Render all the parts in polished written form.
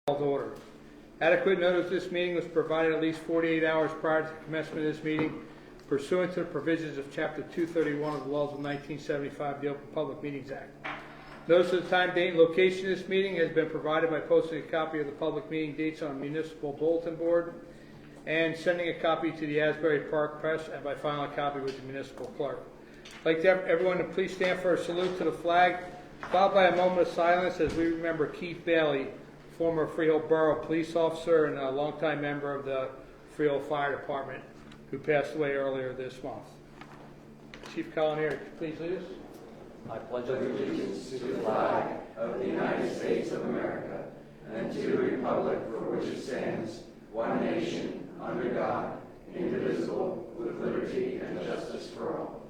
Called to order. Adequate notice of this meeting was provided at least 48 hours prior to the commencement of this meeting pursuant to the provisions of Chapter 231 of the laws of 1975, the Open Public Meetings Act. Notice of the time, date, and location of this meeting has been provided by posting a copy of the public meeting dates on a municipal bulletin board and sending a copy to the Asbury Park Press and by filing a copy with the municipal clerk. I'd like to have everyone to please stand for a salute to the flag, followed by a moment of silence as we remember Keith Bailey, former Freehold Borough police officer and a longtime member of the Freehold Fire Department, who passed away earlier this month. Chief Colonier, please lead us. I pledge allegiance to the flag of the United States of America and to the republic for which it stands, one nation, under God, indivisible, with liberty and justice for all.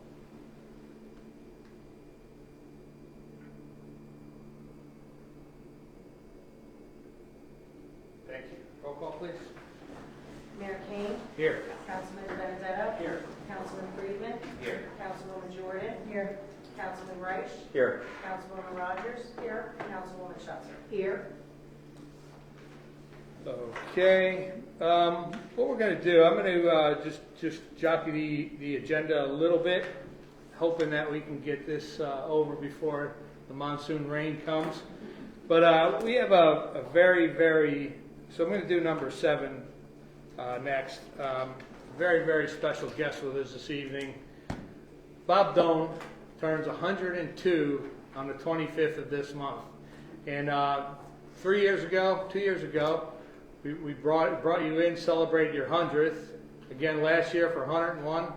Thank you. Roll call, please. Mayor Kane. Here. Councilman Benedetto. Here. Councilman Friedman. Here. Councilwoman Jordan. Here. Councilman Reich. Here. Councilwoman Rogers. Here. Councilwoman Schuster. Here. Okay. What we're going to do, I'm going to just jockey the agenda a little bit, hoping that we can get this over before the monsoon rain comes. But we have a very, so I'm going to do number 7 next. Very special guest with us this evening. Bob Doan turns 102 on the 25th of this month. And 2 years ago, we brought you in, celebrated your 100th. Again, last year for 101.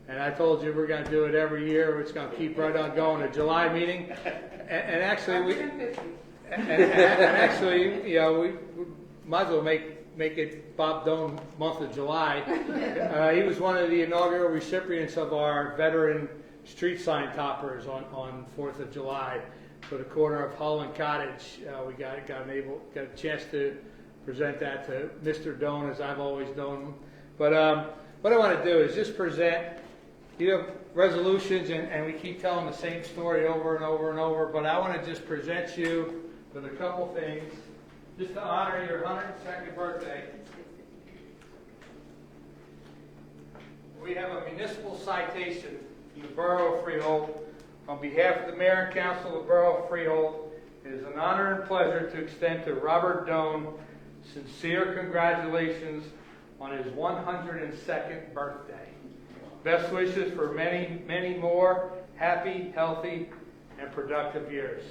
And I told you we're going to do it every year. It's going to keep right on going. A July meeting. And actually, actually, you know, we might as well make it Bob Doan month of July. He was one of the inaugural recipients of our veteran street sign toppers on 4th of July for the corner of Hull and Cottage. We got a chance to present that to Mr. Doan, as I've always known him. But what I want to do is just present, resolutions, and we keep telling the same story over and over, but I want to just present you with a couple things, just to honor your 102nd birthday. We have a municipal citation in the Borough of Freehold. On behalf of the Mayor and Council of the Borough of Freehold, it is an honor and pleasure to extend to Robert Doan sincere congratulations on his 102nd birthday. Best wishes for many, many more happy, healthy, and productive years.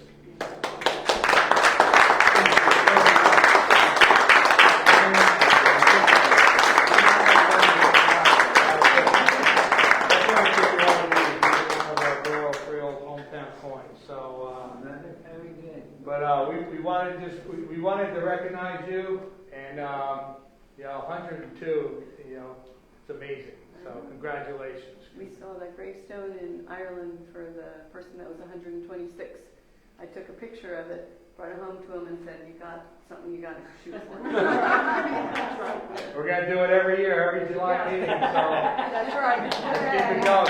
We wanted to recognize you, and 102, it's amazing. So congratulations. We saw that gravestone in Ireland for the person that was 126. I took a picture of it, brought it home to him, and said, "You got something you got to shoot for." We're going to do it every year, every July meeting. So that's right. Let's keep it going.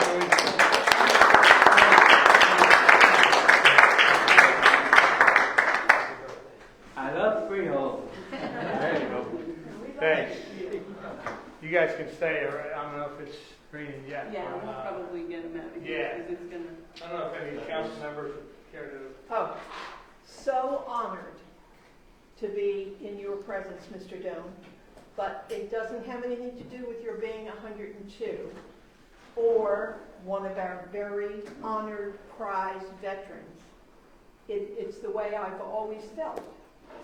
I love Freehold. There you go. Thanks. You guys can stay. I don't know if it's raining yet. Yeah, we'll probably get him out of here because it's gonna. I don't know if any council members care to. Oh, so honored to be in your presence, Mr. Doan, but it doesn't have anything to do with your being 102 or one of our very honored, prized veterans. It's the way I've always felt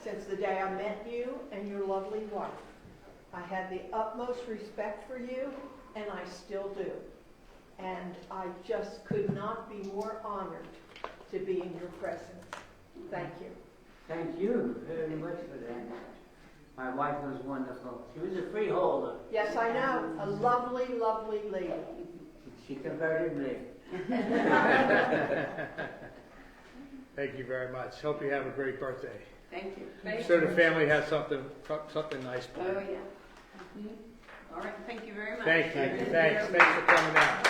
since the day I met you and your lovely wife. I had the utmost respect for you, and I still do. And I just could not be more honored to be in your presence. Thank you. Thank you very much for that. My wife was wonderful. She was a freeholder. Yes, I know. A lovely, lovely lady. She converted me. Thank you very much. Hope you have a great birthday. Thank you. I'm sure the family has something nice Oh planned. yeah. All right. Thank you very much. Thank you. Thanks for coming out.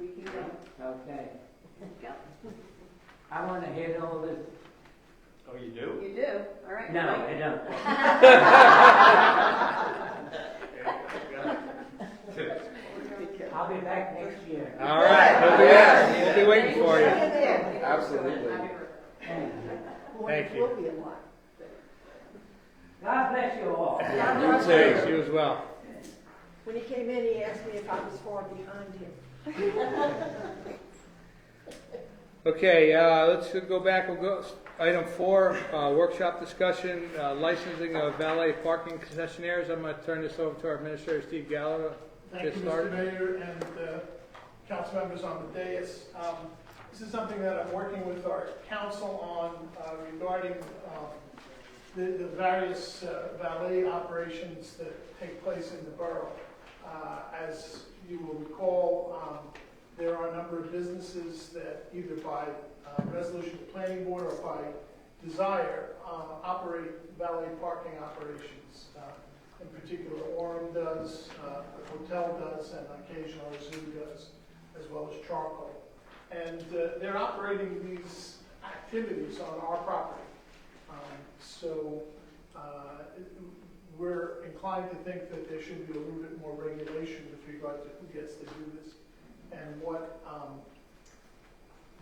We can go. Okay. Go. I want to hit all this. Oh, you do? You do, all right. No, great. I don't. I'll be back next year. All right, we'll be waiting for you. Absolutely. Thank you. Will be a lot. God bless you all. You too, you as well. When he came in, he asked me if I was far behind him. Okay, let's go back. We'll go, item 4, workshop discussion, licensing of valet parking concessionaires. I'm going to turn this over to our administrator, Steve Gallo. Thank you, Get Mr. started. Mayor and council members on the dais. This is something that I'm working with our council on regarding the various valet operations that take place in the borough. As you will recall, there are a number of businesses that either by resolution of the planning board or by desire operate valet parking operations. In particular, Orem does, the hotel does, and occasionally Zoo does, as well as Charcoal. And they're operating these activities on our property. So we're inclined to think that there should be a little bit more regulation with regard to who gets to do this and what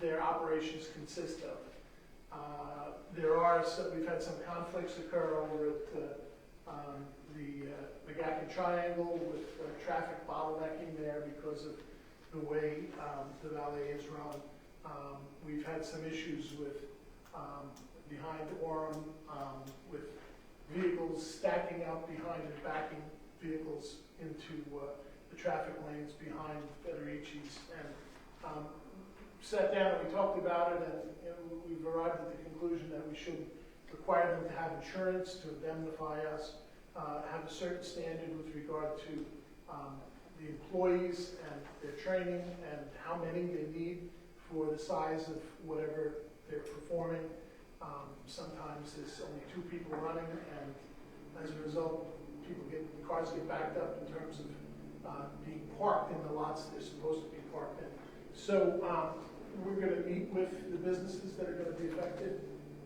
their operations consist of. We've had some conflicts occur over at the McGacken Triangle with traffic bottlenecking there because of the way the valet is run. We've had some issues with behind Orem with vehicles stacking up behind and backing vehicles into the traffic lanes behind Federici's. And sat down and we talked about it, and we've arrived at the conclusion that we should require them to have insurance to indemnify us, have a certain standard with regard to the employees and their training and how many they need for the size of whatever they're performing. Sometimes there's only 2 people running, and as a result, cars get backed up in terms of being parked in the lots they're supposed to be parked in. So we're going to meet with the businesses that are going to be affected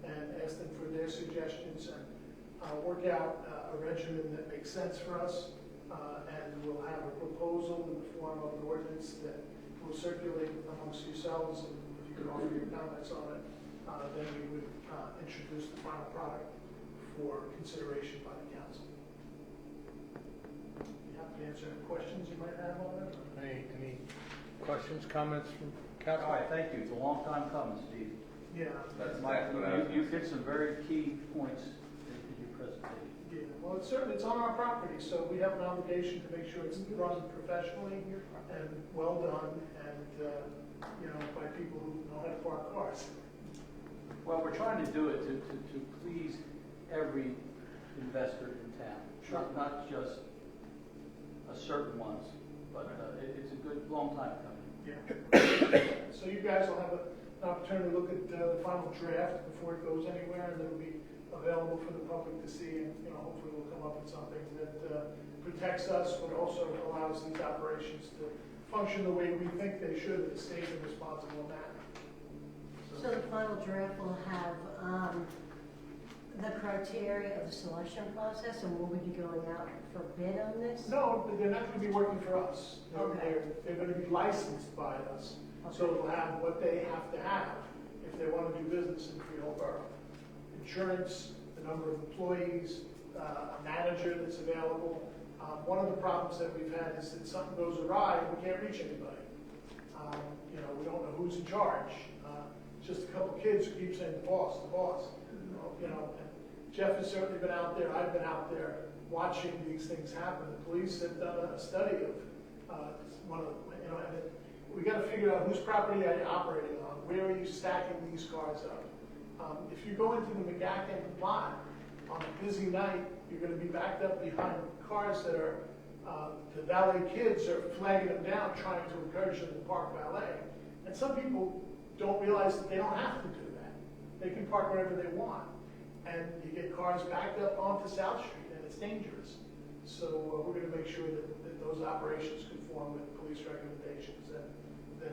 and ask them for their suggestions and work out a regimen that makes sense for us. And we'll have a proposal in the form of an ordinance that will circulate amongst yourselves. And if you could offer your comments on it, then we would introduce the final product for consideration by the council. You have to answer any questions you might have on it. Any questions, comments from council? All right, thank you. It's a long time coming, Steve. Yeah. That's what I was You've hit some very key points in your presentation. Yeah, well, it's on our property, so we have an obligation to make sure it's run professionally and well done, and by people who know how to park cars. Well, we're trying to do it to please every investor in town, Sure. not just a certain ones, but it's a good, long time coming. Yeah. So you guys will have an opportunity to look at the final draft before it goes anywhere, and it'll be available for the public to see, and hopefully we'll come up with something that protects us, but also allows these operations to function the way we think they should in a safe and responsible manner. So the final draft will have the criteria of the selection process, and will we be going out for bid on this? No, but they're not going to be working for us. Okay. They're going to be licensed by us. So Okay. it'll have what they have to have if they want to do business in Freehold Borough. Insurance, the number of employees, a manager that's available. One of the problems that we've had is that something goes awry and we can't reach anybody. We don't know who's in charge. Just a couple kids who keep saying, the boss, the boss. And Jeff has certainly been out there. I've been out there watching these things happen. The police have done a study of one of and we got to figure out whose property are you operating on. Where are you stacking these cars up? If you go into the McGacken lot on a busy night, you're going to be backed up behind cars that are the valet kids are flagging them down, trying to encourage them to park valet. And some people don't realize that they don't have to do that. They can park wherever they want. And you get cars backed up onto South Street, and it's dangerous. So we're going to make sure that those operations conform with police recommendations and that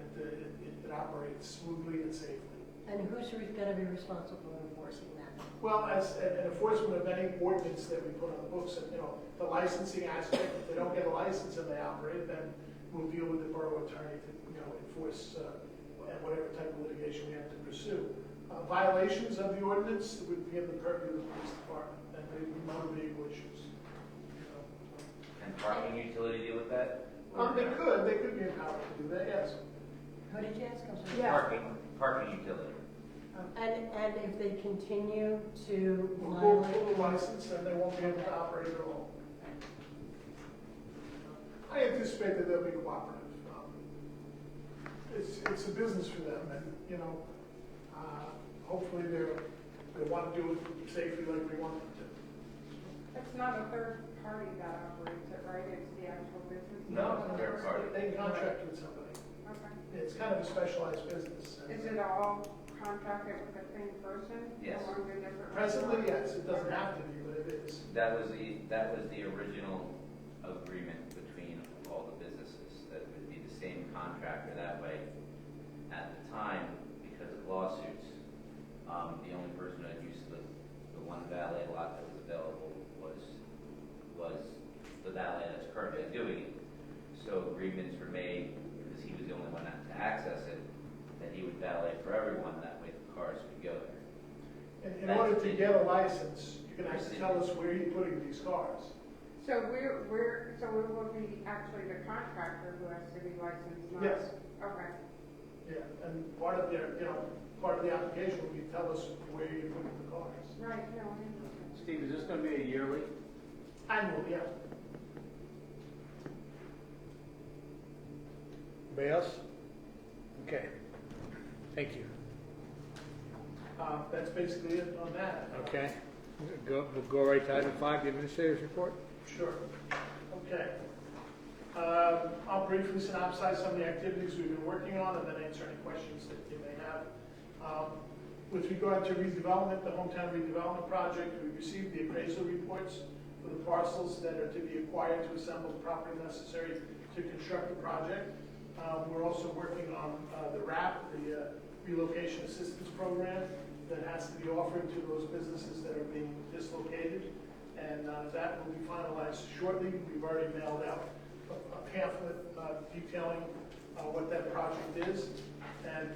it operates smoothly and safely. And who's gonna be responsible for enforcing that? Well, as an enforcement of any ordinance that we put on the books, and, you know, the licensing aspect, if they don't get a license and they operate, then we'll deal with the borough attorney to, you know, enforce whatever type of litigation we have to pursue. Violations of the ordinance would be in the purview of the police department, and they would motor vehicle issues. You know, And parking utility deal with that? They could be empowered to do that, yes. Who did you ask? I'm sorry. Yeah. Parking utility. And if they continue to We'll pull violate, the license, and they won't be able to operate at all. I anticipate that they'll be cooperative. It's a business for them, and, you know, hopefully they want to do it safely like we want them to. It's not a third party that operates it, right? It's the actual business? No, it's a third party. They contract with somebody. Okay. It's kind of a specialized business. and- Is it all contracted with the same person? Yes. Or are they different? Presently, yes, it doesn't have to be, but it is. That was the original agreement between all the businesses, that it would be the same contractor. That way, at the time, because of lawsuits, the only person that used the one valet lot that was available was the valet that's currently doing it. So agreements were made, because he was the only one to access it, that he would valet for everyone, that way the cars could go there. In order to get a license, you're gonna have to tell us where you're putting these cars. So we will be actually the contractor who has to be licensed, not? Yes. Okay. Yeah, and part of their, you know, part of the application will be tell us where you're putting the cars. Right, no, I understand. Steve, is this gonna be a yearly? Annual, yeah. Anybody else? Okay. Thank you. That's basically it on that. Okay. We'll go right to item 5, the administrator's report. Sure. Okay. I'll briefly synopsize some of the activities we've been working on and then answer any questions that you may have. With regard to redevelopment, the Hometown Redevelopment Project, we received the appraisal reports for the parcels that are to be acquired to assemble the property necessary to construct the project. We're also working on the RAP, the Relocation Assistance Program, that has to be offered to those businesses that are being dislocated. And that will be finalized shortly. We've already mailed out a pamphlet detailing what that project is. And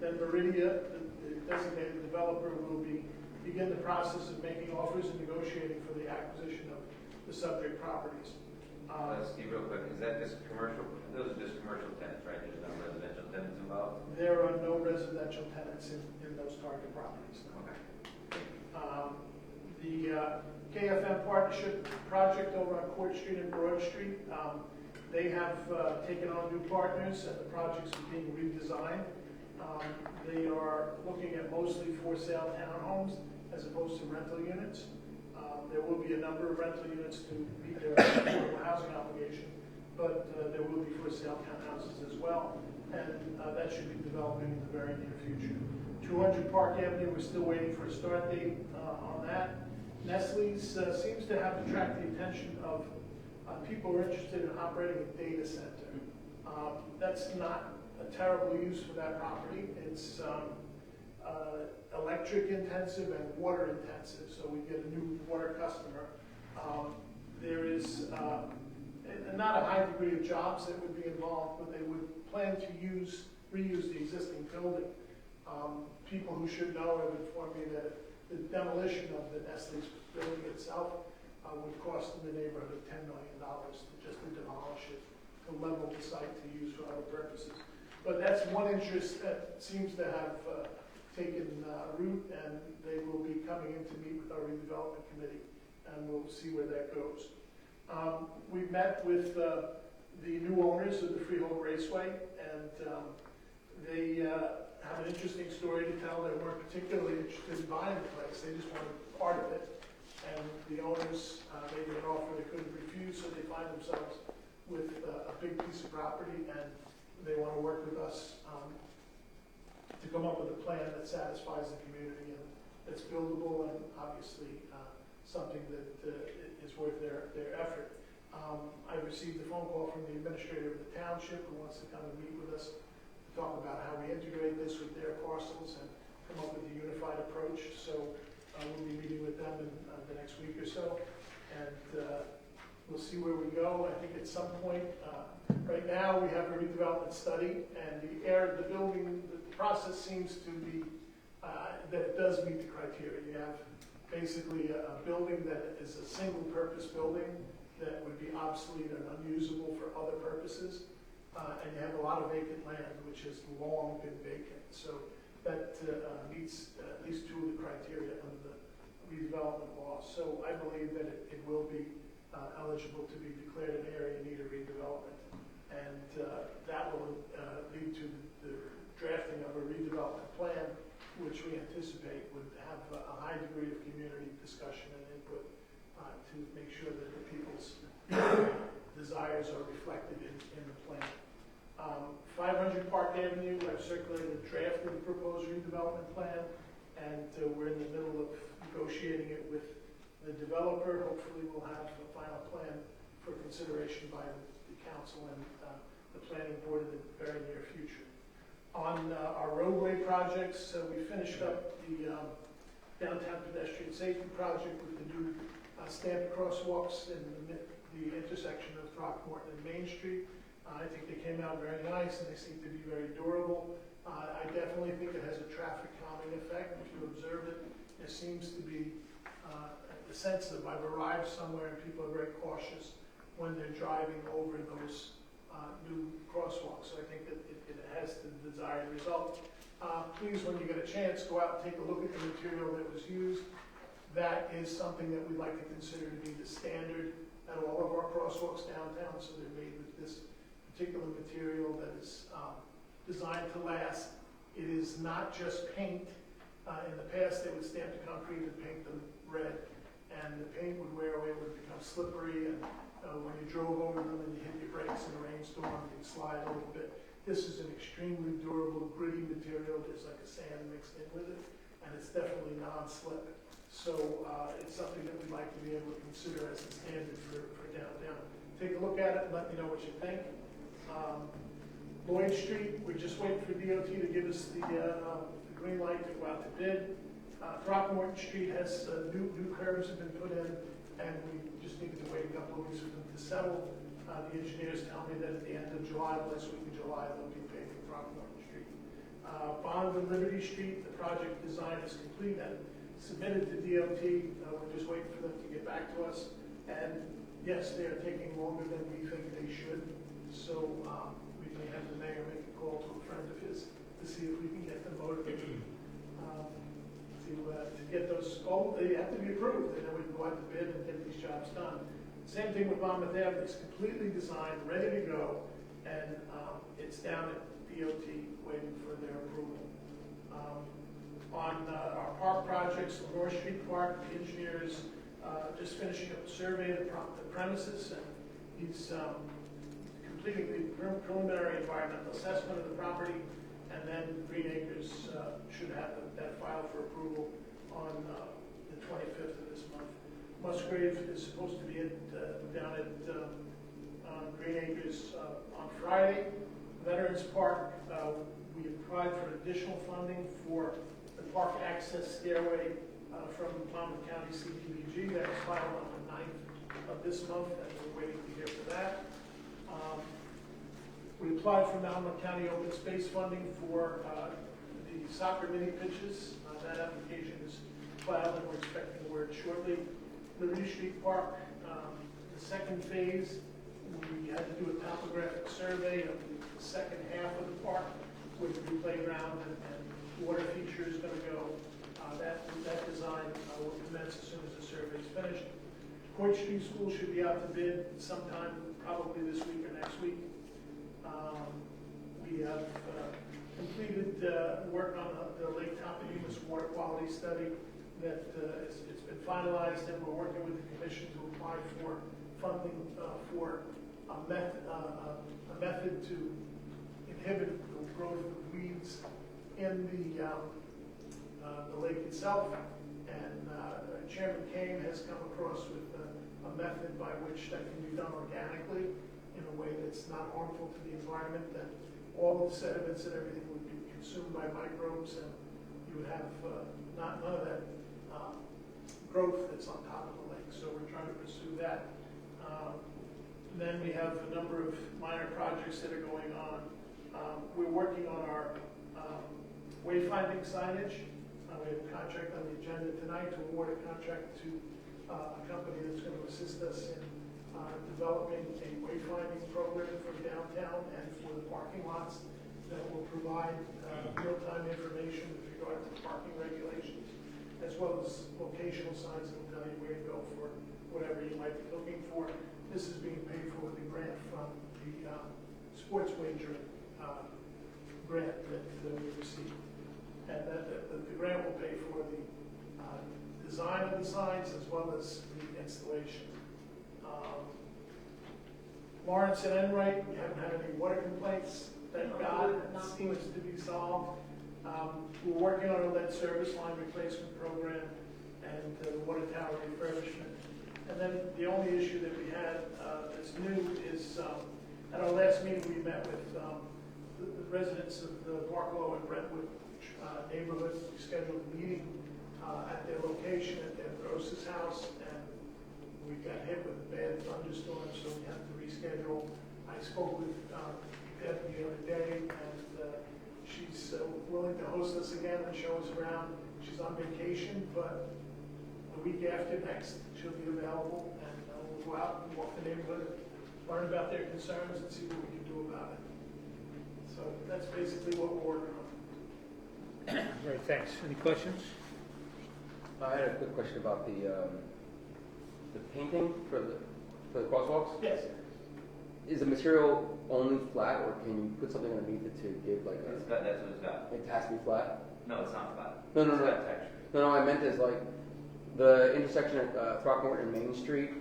then Meridia, the designated developer, will begin the process of making offers and negotiating for the acquisition of the subject properties. Steve, real quick, is that just commercial? Those are just commercial tenants, right? There's no residential tenants involved? There are no residential tenants in those target properties. Okay. The KFM Partnership Project over on Court Street and Broad Street, they have taken on new partners and the project's being redesigned. They are looking at mostly for sale townhomes as opposed to rental units. There will be a number of rental units to meet their affordable housing obligation, but there will be for sale townhouses as well, and that should be developing in the very near future. 200 Park Avenue, we're still waiting for a start date on that. Nestle's seems to have attracted the attention of people who are interested in operating a data center. That's not a terrible use for that property. It's electric intensive and water intensive, so we get a new water customer. There is not a high degree of jobs that would be involved, but they would plan to reuse the existing building. People who should know have informed me that the demolition of the Nestle's building itself would cost in the neighborhood of $10 million just to demolish it, to level the site to use for other purposes. But that's one interest that seems to have taken root, and they will be coming in to meet with our redevelopment committee, and we'll see where that goes. We met with the new owners of the Freehold Raceway, and they have an interesting story to tell. They weren't particularly interested in buying the place, they just wanted part of it. And the owners made an offer they couldn't refuse, so they find themselves with a big piece of property, and they want to work with us to come up with a plan that satisfies the community and that's buildable and obviously something that is worth their effort. I received a phone call from the administrator of the township who wants to come and meet with us to talk about how we integrate this with their parcels, and come up with a unified approach. So we'll be meeting with them in the next week or so, and we'll see where we go. I think at some point, right now we have a redevelopment study, and the building, the process seems to be that it does meet the criteria. You have basically a building that is a single-purpose building that would be obsolete and unusable for other purposes, and you have a lot of vacant land, which has long been vacant. So that meets at least two of the criteria of the redevelopment law. So I believe that it will be eligible to be declared an area in need of redevelopment, and that will lead to the drafting of a redevelopment plan, which we anticipate would have a high degree of community discussion and input to make sure that the people's desires are reflected in the plan. 500 Park Avenue, I've circulated a draft of the proposed redevelopment plan, and we're in the middle of negotiating it with the developer. Hopefully we'll have a final plan for consideration by the council and the planning board in the very near future. On our roadway projects, we finished up the downtown pedestrian safety project with the new stamped crosswalks in the intersection of Throckmorton and Main Street. I think they came out very nice, and they seem to be very durable. I definitely think it has a traffic calming effect. If you observe it, it seems to be sensitive. I've arrived somewhere and people are very cautious when they're driving over those new crosswalks. So I think that it has the desired result. Please, when you get a chance, go out and take a look at the material that was used. That is something that we'd like to consider to be the standard at all of our crosswalks downtown. So they're made with this particular material that is designed to last. It is not just paint. In the past, they would stamp the concrete and paint them red, and the paint would wear away, would become slippery, and when you drove over them and you hit your brakes in a rainstorm, you'd slide a little bit. This is an extremely durable, gritty material. There's like a sand mixed in with it, and it's definitely non-slip. So it's something that we'd like to be able to consider as a standard for downtown. Take a look at it and let me know what you think. Lloyd Street, we're just waiting for DOT to give us the green light to go out to bid. Throckmorton Street has new curves have been put in, and we just needed to wait a couple of weeks for them to settle. The engineers tell me that at the end of July, last week of July, they'll be paving Throckmorton Street. Bond and Liberty Street, the project design is complete and submitted to DOT. We're just waiting for them to get back to us. And yes, they are taking longer than we think they should. So we may have the mayor make a call to a friend of his to see if we can get them motivated to get those. They have to be approved, and then we can go out to bid and get these jobs done. Same thing with Monmouth Avenue. It's completely designed, ready to go, and it's down at DOT waiting for their approval. On our park projects, the North Street Park, the engineer is just finishing up a survey of the premises, and he's completing the preliminary environmental assessment of the property, and then Green Acres should have that filed for approval on the 25th of this month. Musgrave is supposed to be down at Green Acres on Friday. Veterans Park, we applied for additional funding for the park access stairway from Monmouth County CDBG. That was filed on the 9th of this month, and we're waiting to hear for that. We applied for Monmouth County open space funding for the soccer mini pitches. That application is filed, and we're expecting word shortly. Liberty Street Park, the second phase, we had to do a topographic survey of the second half of the park, with the playground and water feature is going to go. That design will commence as soon as the survey is finished. Court Street School should be out to bid sometime, probably this week or next week. We have completed work on the Lake Toponimus water quality study that it's been finalized, and we're working with the commission to apply for funding for a method to inhibit the growth of weeds in the lake itself. And Chairman Kane has come across with a method by which that can be done organically in a way that's not harmful to the environment, that all of the sediments and everything would be consumed by microbes, and you you would have none of that growth that's on top of the lake. So we're trying to pursue that. Then we have a number of minor projects that are going on. We're working on our wayfinding signage. We have a contract on the agenda tonight to award a contract to a company that's going to assist us in developing a wayfinding program for downtown and for the parking lots that will provide real-time information with regard to parking regulations, as well as locational signs that will tell you where to go for whatever you might be looking for. This is being paid for with a grant from the sports wagering grant that we received. And the grant will pay for the design of the signs as well as the installation. Lawrence and Enright, we haven't had any water complaints. Thank God, it seems to be solved. We're working on a lead service line replacement program and the water tower refurbishment. And then the only issue that we had that's new is at our last meeting we met with the residents of the Barklow and Brentwood neighborhood. We scheduled a meeting at their location at their Gross's house, and we got hit with a bad thunderstorm, so we had to reschedule. I spoke with Deb the other day, and she's willing to host us again and show us around. She's on vacation, but the week after next, she'll be available, and we'll go out and walk the neighborhood, learn about their concerns, and see what we can do about it. So that's basically what we're working on. Great, thanks. Any questions? I had a quick question about the painting for the crosswalks. Yes. Is the material only flat, or can you put something underneath it to give like a? It's got, that's what it's got. It has to be flat. No, it's not flat. No, no, It's no. got texture. No, I meant is like the intersection at Throckmorton and Main Street.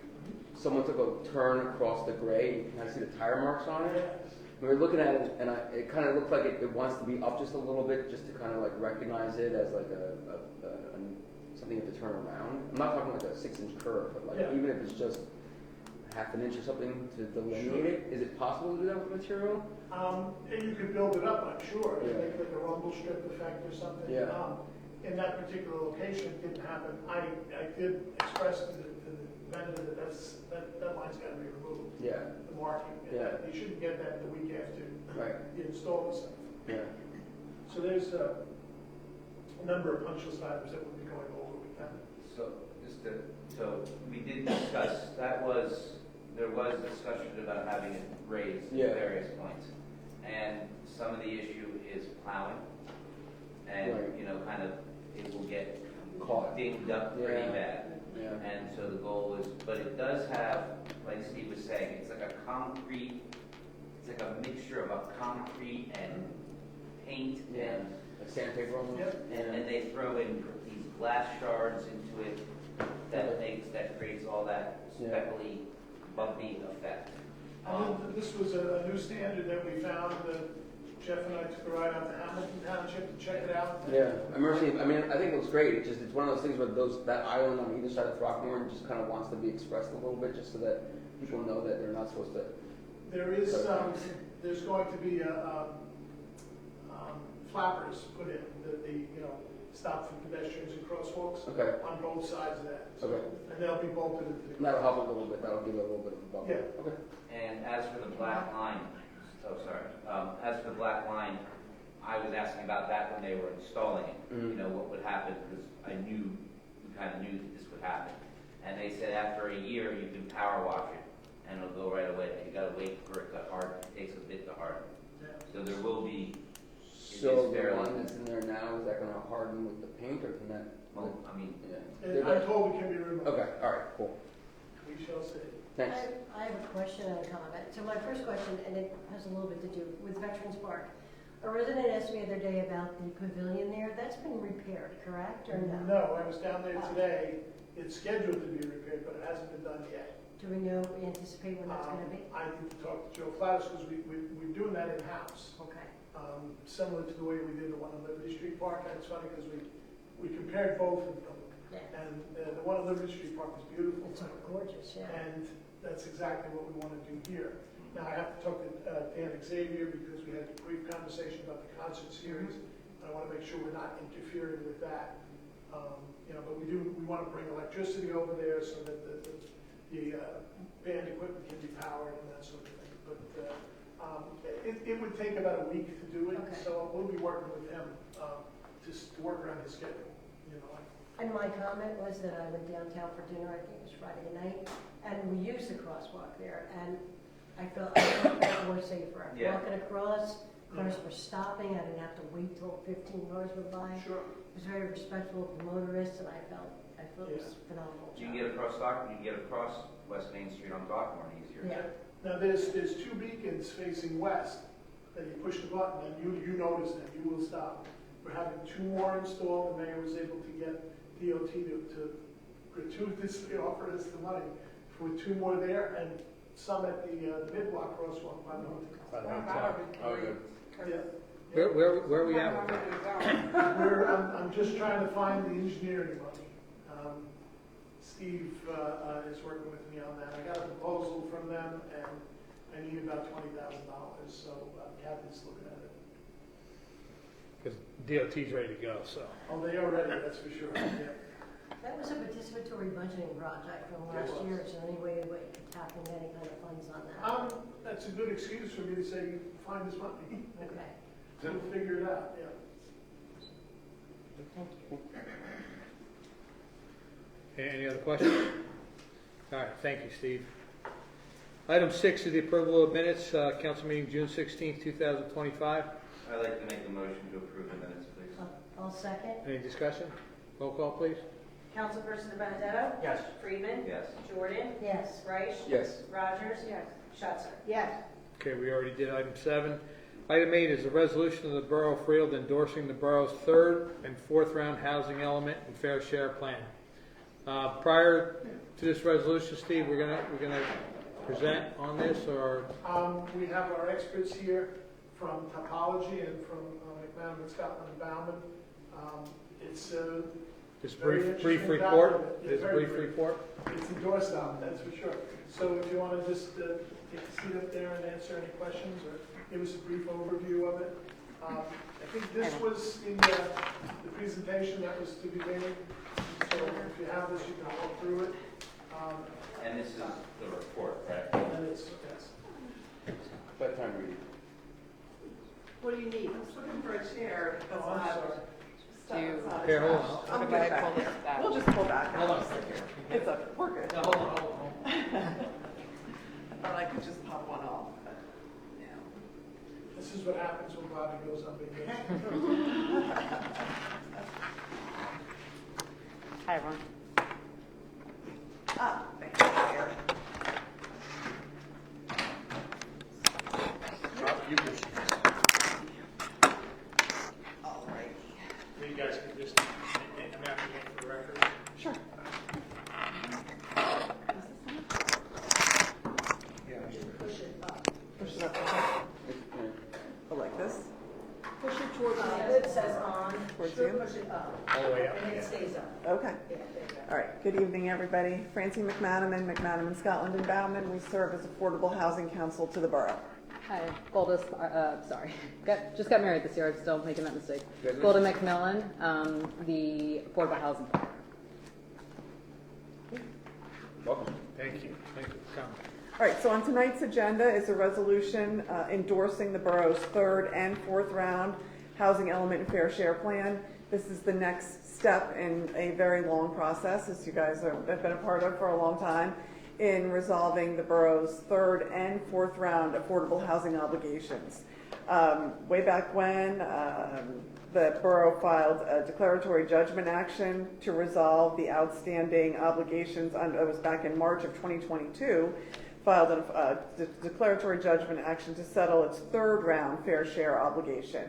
Someone took a turn across the gray. You can kind of see the tire marks on it. We were looking at it, and it kind of looked like it wants to be up just a little bit, just to kind of like recognize it as like something you have to turn around. I'm not talking like a 6-inch curve, but like even if it's just half an inch or something to delineate it. Is it possible to do that with material? And you could build it up, I'm sure. Yeah. Make like a rumble strip effect or something. Yeah. In that particular location, it didn't happen. I did express to the vendor that that line's got to be removed. Yeah. The marking. Yeah. You shouldn't get that the week after Right. you install the stuff. Yeah. So there's a number of punch list items that we'll be going over with them. So we did discuss, there was discussion about having it raised Yeah. at various points. And some of the issue is plowing. And, Right. kind of, it will get Caught. dinged up pretty Yeah. bad. Yeah. And so the goal is, but it does have, like Steve was saying, it's like a mixture of a concrete and paint Yeah. Like sandpaper almost? Yep. and they throw in these glass shards into it that creates all that speckly, bumpy effect. This was a new standard that we found. Jeff and I took a ride out to Hamilton Township to check it out. Yeah, I remember seeing, I think it looks great. It's one of those things where that island on either side of Throckmorton just kind of wants to be expressed a little bit, just so that people know that they're not supposed to. There is, there's going to be flappers put in that stop for pedestrians and crosswalks Okay. on both sides of that. So, Okay. and they'll be bolted into the. And that'll help a little bit. That'll give it a little bit of a bubble. Yeah. Okay. And as for the black line, as for the black line, I was asking about that when they were installing it. Mhm. What would happen, because we kind of knew that this would happen. And they said after a year, you can power wash it, and it'll go right away. You gotta wait for it to harden. It takes a bit to harden. Yeah. So there will be, So the fairly- one that's in there now, is that going to harden with the paint, or can that? well, I mean, Yeah. I'm told it can be removed. Okay. All right. Cool. We shall see. Thanks. I have a question and a comment. So my first question, and it has a little bit to do with Veterans Park. A resident asked me the other day about the pavilion there. That's been repaired, correct, or no? No, I was down there today. It's scheduled to be repaired, but it hasn't been done yet. Do we anticipate when that's going to be? I need to talk to Joe Flattis because we're doing that in-house. Okay. Similar to the way we did the one on Liberty Street Park. And it's funny because we compared both of them. Yeah. And the one on Liberty Street Park is beautiful. It's gorgeous, yeah. And that's exactly what we want to do here. Now, I have to talk to Dan Xavier because we had a brief conversation about the concert series. I want to make sure we're not interfering with that. But we want to bring electricity over there so that the band equipment can be powered and that sort of thing. But it would take about a week to do it, Okay. so we'll be working with him to work around his schedule. And my comment was that I went downtown for dinner, I think it was Friday night, and we used the crosswalk there, and I felt more safer. Yeah. Walking across, cars were stopping, I didn't have to wait till 15 cars went by. Sure. It was very respectful of the motorists, and I felt it was phenomenal. You can get across Stockton, you can get across West Main Street on Dockmore easier. Yeah. Now, there's two beacons facing west that you push the button and you notice them, you will stop. We're having 2 more installed. The mayor was able to get DOT to gratuitously offer us the money for 2 more there and some at the mid-block crosswalk by the hotel. Where are we at with that? I'm just trying to find the engineering money. Steve is working with me on that. I got a proposal from them, and I need about $20,000, so Kathy's looking at it. Because DOT's ready to go, so. Oh, they are ready, that's for sure. Yeah. That was a participatory budgeting project from last year. Is there any way we could tap into any kind of funds on that? That's a good excuse for me to say, find this money. Okay, We'll figure it out, yeah. thank you. Any other questions? All right, thank you, Steve. Item 6 is the approval of minutes, council meeting June 16th, 2025. I'd like to make a motion to approve the minutes, please. I'll second. Any discussion? Roll call, please. Councilperson Benedetto? Yes. Freeman? Yes. Jordan? Yes. Reich? Yes. Rogers? Yes. Schuster? Yes. Okay, we already did item 7. Item 8 is a resolution of the Borough of Freehold endorsing the borough's 3rd and 4th round housing element and fair share plan. Prior to this resolution, Steve, we're gonna present on this, or We have our experts here from Topology and from McManaman, Scotland, and Bauman. It's this very brief interesting report? document. Yeah, This very brief brief. report? It's endorsed on, that's for sure. So if you want to just take a seat up there and answer any questions or give us a brief overview of it. I think this was the presentation that was to be made. So if you have this, you can walk through it. And this is the report, right? And it's, yes. Bedtime reading. What do you need? Looking for a chair. Oh, I'm sorry. Here, hold on. I'll get back. We'll just pull back. Hold on. It's okay, we're good. No, hold on. I thought I could just pop one off, but, no. This is what happens when Bobby goes on vacation. Hi, everyone. Thank you, Mayor. All righty. You guys can just, I'm after you for the record. Sure. Push it up. Push it up. Okay. Go like this, Push it towards me. It says on. Towards Sure, you? push it up. All the way up. And then it stays up. okay. Yeah, there you go. All right, good evening, everybody. Francine McManaman, McManaman, Scotland and Bauman. We serve as Affordable Housing Council to the borough. Hi, Golda, just got married this year, I'm still making that mistake. Golda McMillan, the Affordable Housing Planner. Welcome. Thank you for coming. All right, so on tonight's agenda is a resolution endorsing the borough's 3rd and 4th round housing element and fair share plan. This is the next step in a very long process, as you guys have been a part of for a long time, in resolving the borough's 3rd and 4th round affordable housing obligations. Way back when, the borough filed a declaratory judgment action to resolve the outstanding obligations. It was back in March of 2022, filed a declaratory judgment action to settle its 3rd round fair share obligation.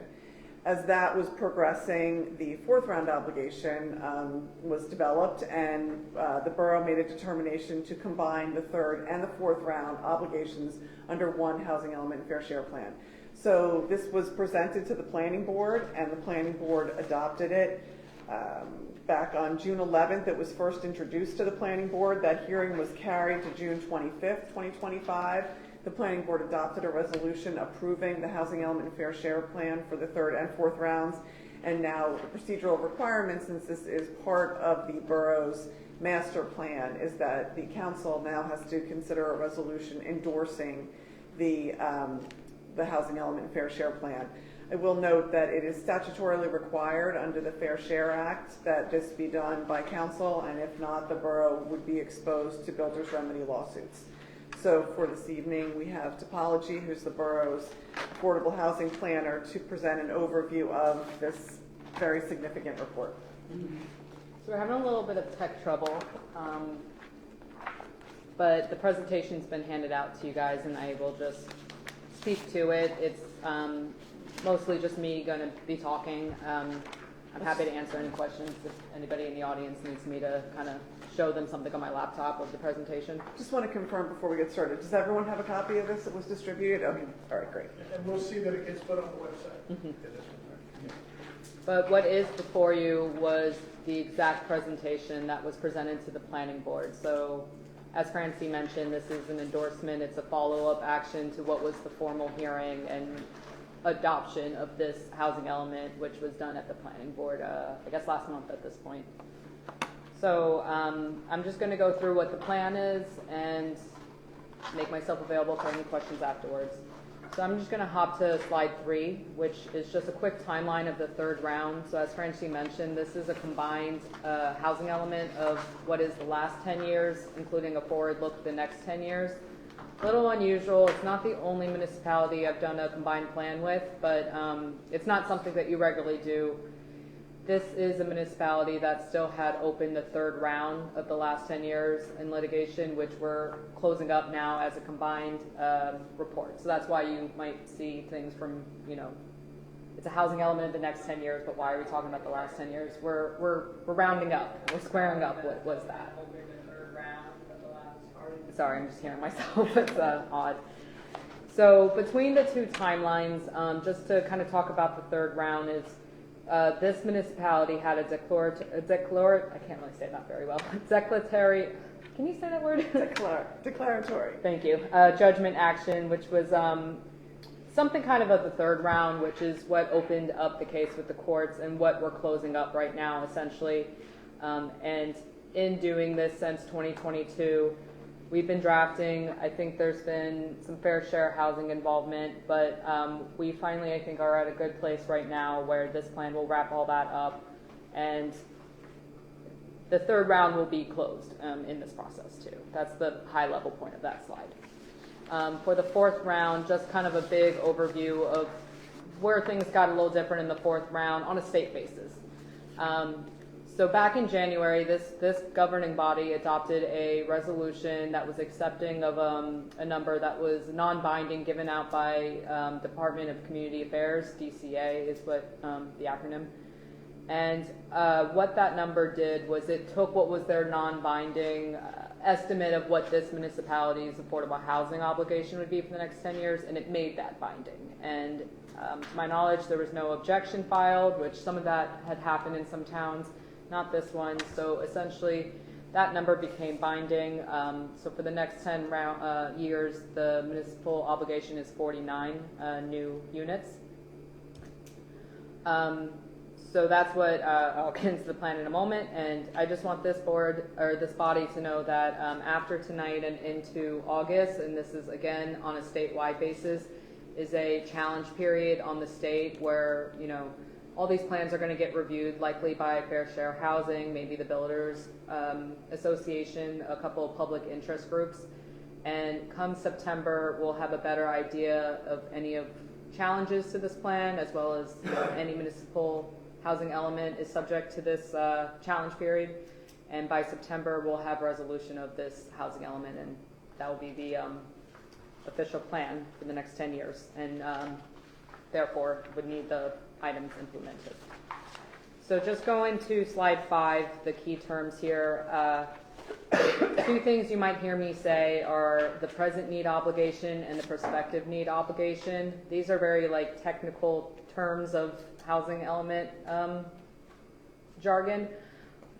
As that was progressing, the 4th round obligation was developed, and the borough made a determination to combine the 3rd and the 4th round obligations under one housing element and fair share plan. So this was presented to the planning board, and the planning board adopted it. Back on June 11th, it was first introduced to the planning board. That hearing was carried to June 25th, 2025. The planning board adopted a resolution approving the housing element and fair share plan for the 3rd and 4th rounds. And now the procedural requirement, since this is part of the borough's master plan, is that the council now has to consider a resolution endorsing the housing element fair share plan. I will note that it is statutorily required under the Fair Share Act that this be done by council, and if not, the borough would be exposed to builder's remedy lawsuits. So for this evening, we have Topology, who's the borough's affordable housing planner, to present an overview of this very significant report. So we're having a little bit of tech trouble, but the presentation's been handed out to you guys, and I will just speak to it. It's mostly just me going to be talking. I'm happy to answer any questions if anybody in the audience needs me to kind of show them something on my laptop of the presentation. Just want to confirm before we get started, does everyone have a copy of this that was distributed? Okay, all right, great. And we'll see that it gets put on the website. Mm-hmm. But what is before you was the exact presentation that was presented to the planning board. So as Francie mentioned, this is an endorsement. It's a follow-up action to what was the formal hearing and adoption of this housing element, which was done at the planning board, I guess last month at this point. So I'm just going to go through what the plan is and make myself available for any questions afterwards. So I'm just going to hop to slide 3, which is just a quick timeline of the third round. So as Francie mentioned, this is a combined housing element of what is the last 10 years, including a forward look at the next 10 years. A little unusual. It's not the only municipality I've done a combined plan with, but it's not something that you regularly do. This is a municipality that still had open the third round of the last 10 years in litigation, which we're closing up now as a combined report. So that's why you might see things from, it's a housing element of the next 10 years, but why are we talking about the last 10 years? We're rounding up. We're squaring up what was that. Sorry, I'm just hearing myself. It's odd. So between the two timelines, just to kind of talk about the third round is this municipality had a I can't really say that very well. Declaratory, can you say that word? Declaratory. Thank you. Judgment action, which was something kind of the third round, which is what opened up the case with the courts and what we're closing up right now, essentially. And in doing this since 2022, we've been drafting. I think there's been some fair share housing involvement, but we finally, I think, are at a good place right now where this plan will wrap all that up, and the third round will be closed in this process too. That's the high-level point of that slide. For the fourth round, just kind of a big overview of where things got a little different in the fourth round on a state basis. So back in January, this governing body adopted a resolution that was accepting of a number that was non-binding given out by Department of Community Affairs, DCA is what the acronym. And what that number did was it took what was their non-binding estimate of what this municipality's affordable housing obligation would be for the next 10 years, and it made that binding. And to my knowledge, there was no objection filed, which some of that had happened in some towns. Not this one. So essentially, that number became binding. So for the next 10 years, the municipal obligation is 49 new units. So that's what I'll get into the plan in a moment. And I just want this board or this body to know that after tonight and into August, and this is again on a statewide basis, is a challenge period on the state where all these plans are going to get reviewed likely by Fair Share Housing, maybe the Builders Association, a couple of public interest groups. And come September, we'll have a better idea of any of challenges to this plan, as well as any municipal housing element is subject to this challenge period. And by September, we'll have resolution of this housing element, and that will be the official plan for the next 10 years. And therefore, would need the items implemented. So just going to slide 5, the key terms here. Two things you might hear me say are the present need obligation and the prospective need obligation. These are very technical terms of housing element jargon,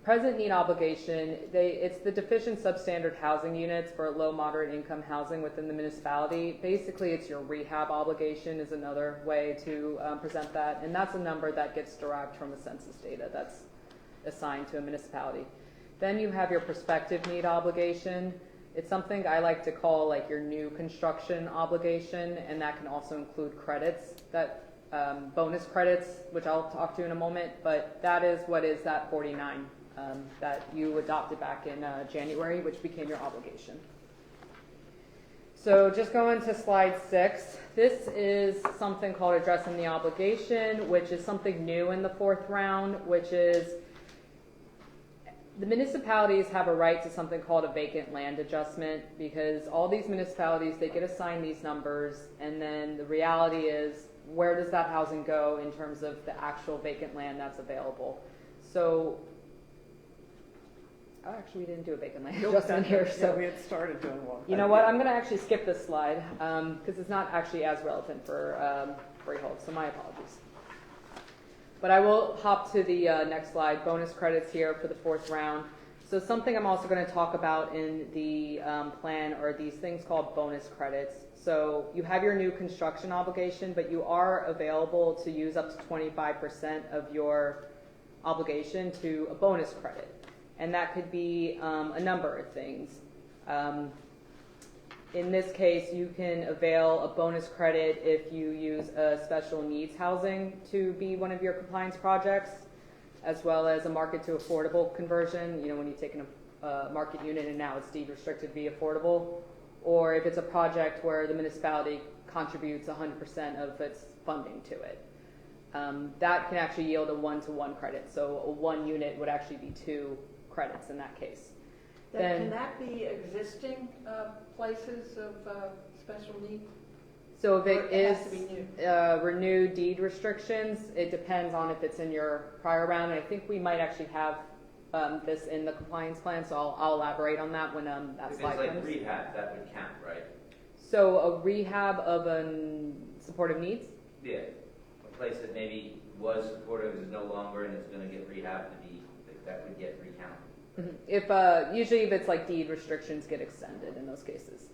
present need obligation, it's the deficient substandard housing units for low moderate income housing within the municipality. Basically, it's your rehab obligation is another way to present that, and that's a number that gets derived from the census data that's assigned to a municipality. Then you have your prospective need obligation. It's something I like to call like your new construction obligation, and that can also include credits, that bonus credits, which I'll talk to in a moment, but that is what is that 49 that you adopted back in January, which became your obligation. So just going to slide 6, this is something called addressing the obligation, which is something new in the 4th round, which is the municipalities have a right to something called a vacant land adjustment, because all these municipalities, they get assigned these numbers, and then the reality is, where does that housing go in terms of the actual vacant land that's available? So, actually we didn't do a vacant land adjustment here, so. Yeah, we had started doing one. You know what, I'm gonna actually skip this slide, because it's not actually as relevant for Freehold, so my apologies. But I will hop to the next slide, bonus credits here for the 4th round. So something I'm also going to talk about in the plan are these things called bonus credits. So you have your new construction obligation, but you are available to use up to 25% of your obligation to a bonus credit. And that could be a number of things. In this case, you can avail a bonus credit if you use a special needs housing to be one of your compliance projects, as well as a market to affordable conversion, you know, when you take a market unit and now it's deed restricted to be affordable, or if it's a project where the municipality contributes 100% of its funding to it. That can actually yield a 1-to-1 credit, so a 1 unit would actually be 2 credits in that case. Can that be existing places of special need? So if it Or has to be is new? renewed deed restrictions, it depends on if it's in your prior round. And I think we might actually have this in the compliance plan, so I'll elaborate on that when that If slide it's like comes. rehab, that would count, right? So a rehab of supportive needs? Yeah, a place that maybe was supportive is no longer and it's gonna get rehab to be, that would get recounted. If usually if it's like deed restrictions get extended in those cases.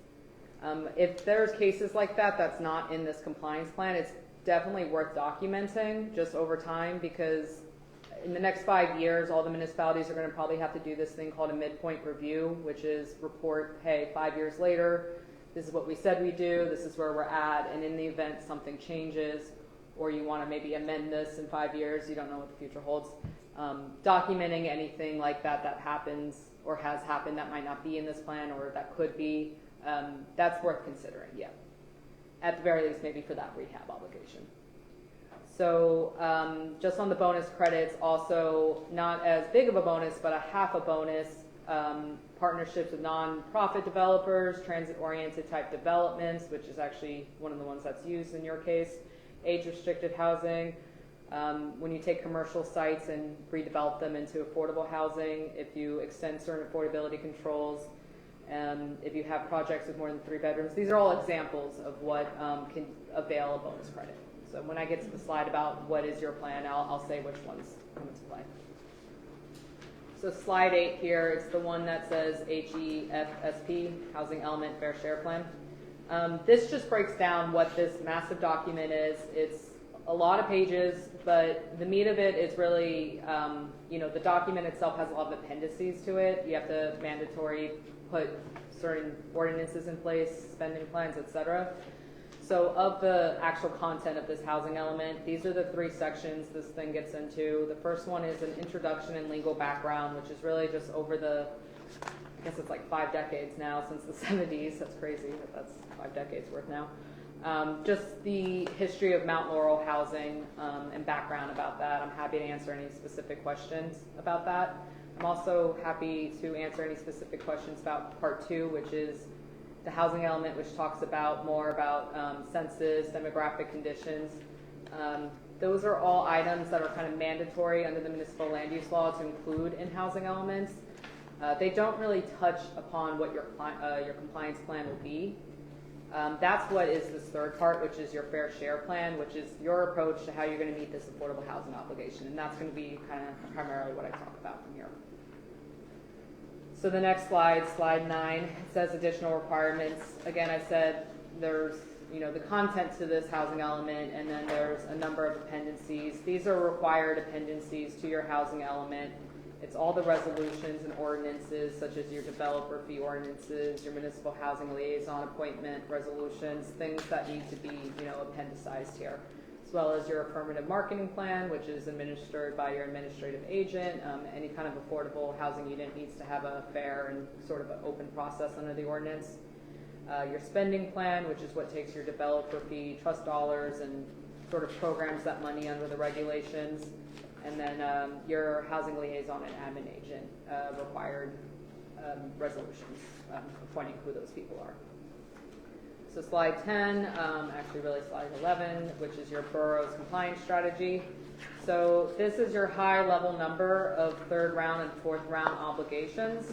If there's cases like that that's not in this compliance plan, it's definitely worth documenting just over time, because in the next 5 years, all the municipalities are going to probably have to do this thing called a midpoint review, which is report, hey, 5 years later, this is what we said we do, this is where we're at, and in the event something changes, or you want to maybe amend this in 5 years, you don't know what the future holds. Documenting anything like that that happens or has happened that might not be in this plan or that could be, that's worth considering, yeah. At the very least, maybe for that rehab obligation. So just on the bonus credits, also not as big of a bonus, but a half a bonus, partnerships with non-profit developers, transit-oriented type developments, which is actually one of the ones that's used in your case, age-restricted housing. When you take commercial sites and redevelop them into affordable housing, if you extend certain affordability controls, if you have projects with more than 3 bedrooms, these are all examples of what can avail a bonus credit. So when I get to the slide about what is your plan, I'll say which ones come into play. So slide 8 here, it's the one that says HEFSP, Housing Element Fair Share Plan. This just breaks down what this massive document is. It's a lot of pages, but the meat of it is really, the document itself has a lot of appendices to it. You have to mandatory put certain ordinances in place, spending plans, etc. So of the actual content of this housing element, these are the 3 sections this thing gets into. The first one is an introduction and legal background, which is really just over the, I guess it's like 5 decades now, since the 70s. That's crazy, but that's 5 decades worth now. Just the history of Mount Laurel housing and background about that. I'm happy to answer any specific questions about that. I'm also happy to answer any specific questions about part 2, which is the housing element, which talks about more about census, demographic conditions. Those are all items that are kind of mandatory under the municipal land use law to include in housing elements. They don't really touch upon what your compliance plan will be. That's what is this 3rd part, which is your fair share plan, which is your approach to how you're going to meet this affordable housing obligation. And that's going to be kind of primarily what I talk about from here. So the next slide, slide 9, it says additional requirements. Again, I said there's, the content to this housing element, and then there's a number of appendices. These are required appendices to your housing element. It's all the resolutions and ordinances, such as your developer fee ordinances, your municipal housing liaison appointment resolutions, things that need to be, appendicized here, as well as your affirmative marketing plan, which is administered by your administrative agent. Any kind of affordable housing unit needs to have a fair and sort of an open process under the ordinance. Your spending plan, which is what takes your developer fee, trust dollars, and sort of programs that money under the regulations. And then your housing liaison and admin agent required resolutions appointing who those people are. So slide 10, actually really slide 11, which is your borough's compliance strategy. So this is your high level number of third round and fourth round obligations.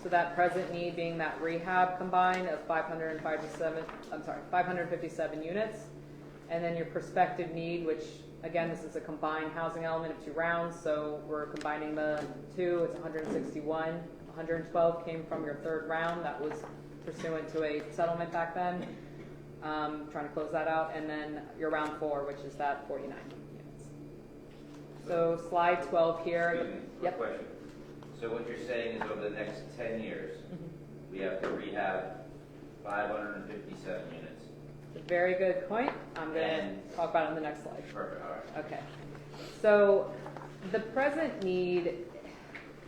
So that present need being that rehab combined of 557 units. And then your prospective need, which again, this is a combined housing element of 2 rounds. So we're combining the 2, it's 161. 112 came from your third round. That was pursuant to a settlement back then. Trying to close that out. And then your round 4, which is that 49 units. So slide 12 here. Excuse me, quick question. So what you're saying is over the next 10 years, we have to rehab 557 units. It's a very good point. I'm going to talk about it on the next slide. Perfect, all right. Okay. So the present need,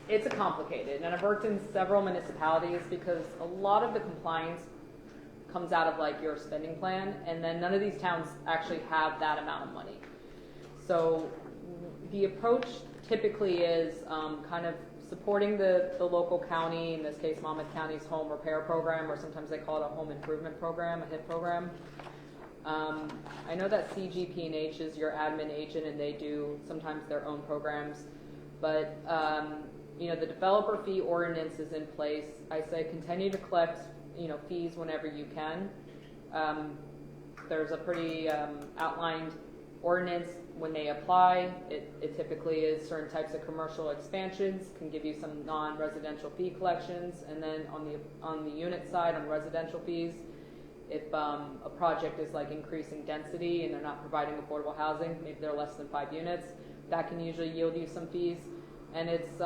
it's a complicated, and I've worked in several municipalities because a lot of the compliance comes out of like your spending plan, and then none of these towns actually have that amount of money. So the approach typically is kind of supporting the local county, in this case Monmouth County's home repair program, or sometimes they call it a home improvement program, a HIP program. I know that CGP&H is your admin agent, and they do sometimes their own programs, but the developer fee ordinance is in place. I say continue to collect fees whenever you can. There's a pretty outlined ordinance when they apply. It typically is certain types of commercial expansions, can give you some non-residential fee collections, and then on the unit side, on residential fees, if a project is like increasing density and they're not providing affordable housing, maybe they're less than 5 units, that can usually yield you some fees. And it's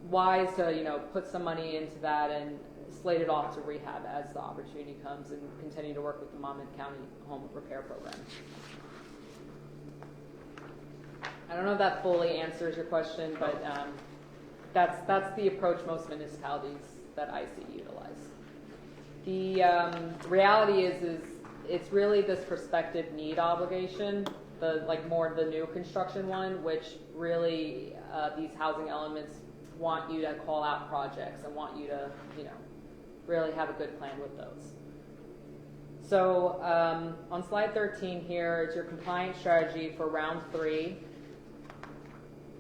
wise to put some money into that and slate it off to rehab as the opportunity comes, and continue to work with the Monmouth County Home Repair Program. I don't know if that fully answers your question, but that's the approach most municipalities that I see utilize. The reality is it's really this prospective need obligation, the new construction one, which really these housing elements want you to call out projects and want you to really have a good plan with those. So on slide 13 here is your compliance strategy for round 3.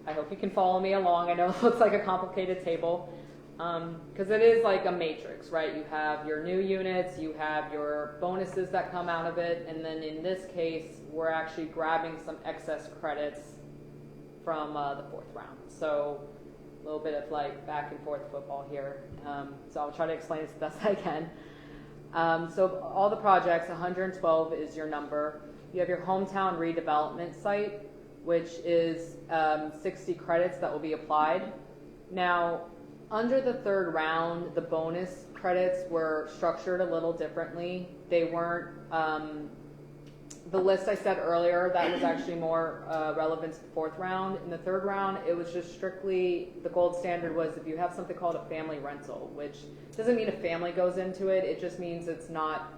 I hope you can follow me along. I know it looks like a complicated table because it is like a matrix, right? You have your new units, you have your bonuses that come out of it, and then in this case, we're actually grabbing some excess credits from the 4th round. So a little bit of like back and forth football here. So I'll try to explain this the best I can. So all the projects, 112 is your number. You have your hometown redevelopment site, which is 60 credits that will be applied. Now, under the 3rd round, the bonus credits were structured a little differently. They weren't, the list I said earlier, that was actually more relevant to the 4th round. In the 3rd round, it was just strictly, the gold standard was if you have something called a family rental, which doesn't mean a family goes into it. It just means it's not,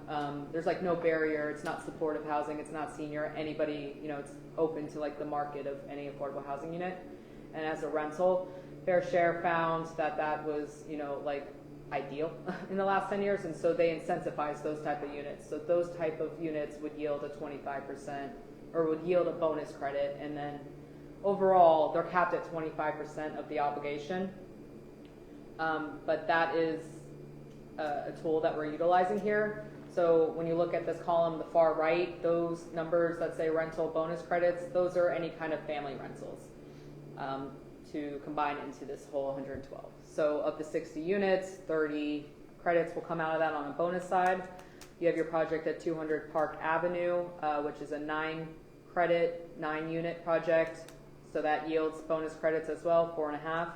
there's like no barrier. It's not supportive housing. It's not senior. Anybody, it's open to like the market of any affordable housing unit. And as a rental, Fair Share found that was, ideal in the last 10 years, and so they incentivized those type of units. So those type of units would yield a 25% or would yield a bonus credit, and then overall they're capped at 25% of the obligation. But that is a tool that we're utilizing here. So when you look at this column, the far right, those numbers that say rental bonus credits, those are any kind of family rentals. to combine it into this whole 112. So of the 60 units, 30 credits will come out of that on the bonus side. You have your project at 200 Park Avenue, which is a 9-credit, 9-unit project. So that yields bonus credits as well, 4.5.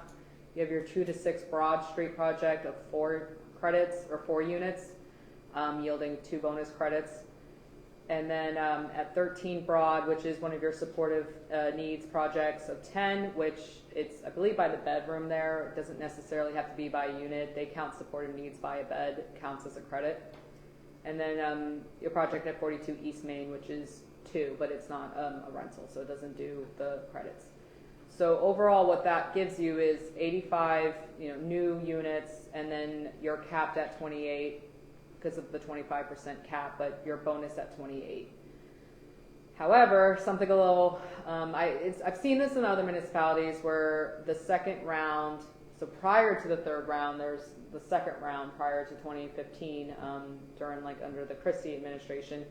You have your 2 to 6 Broad Street project of 4 credits or 4 units, yielding 2 bonus credits. And then at 13 Broad, which is one of your supportive needs projects of 10, which it's, I believe, by the bedroom there. It doesn't necessarily have to be by unit. They count supportive needs by a bed, counts as a credit. And then your project at 42 East Main, which is 2, but it's not a rental, so it doesn't do the credits. So overall, what that gives you is 85, new units, and then you're capped at 28 because of the 25% cap, but your bonus at 28. However, something a little, I've seen this in other municipalities where the second round, so prior to the third round, there's the second round prior to 2015, during under the Christie administration,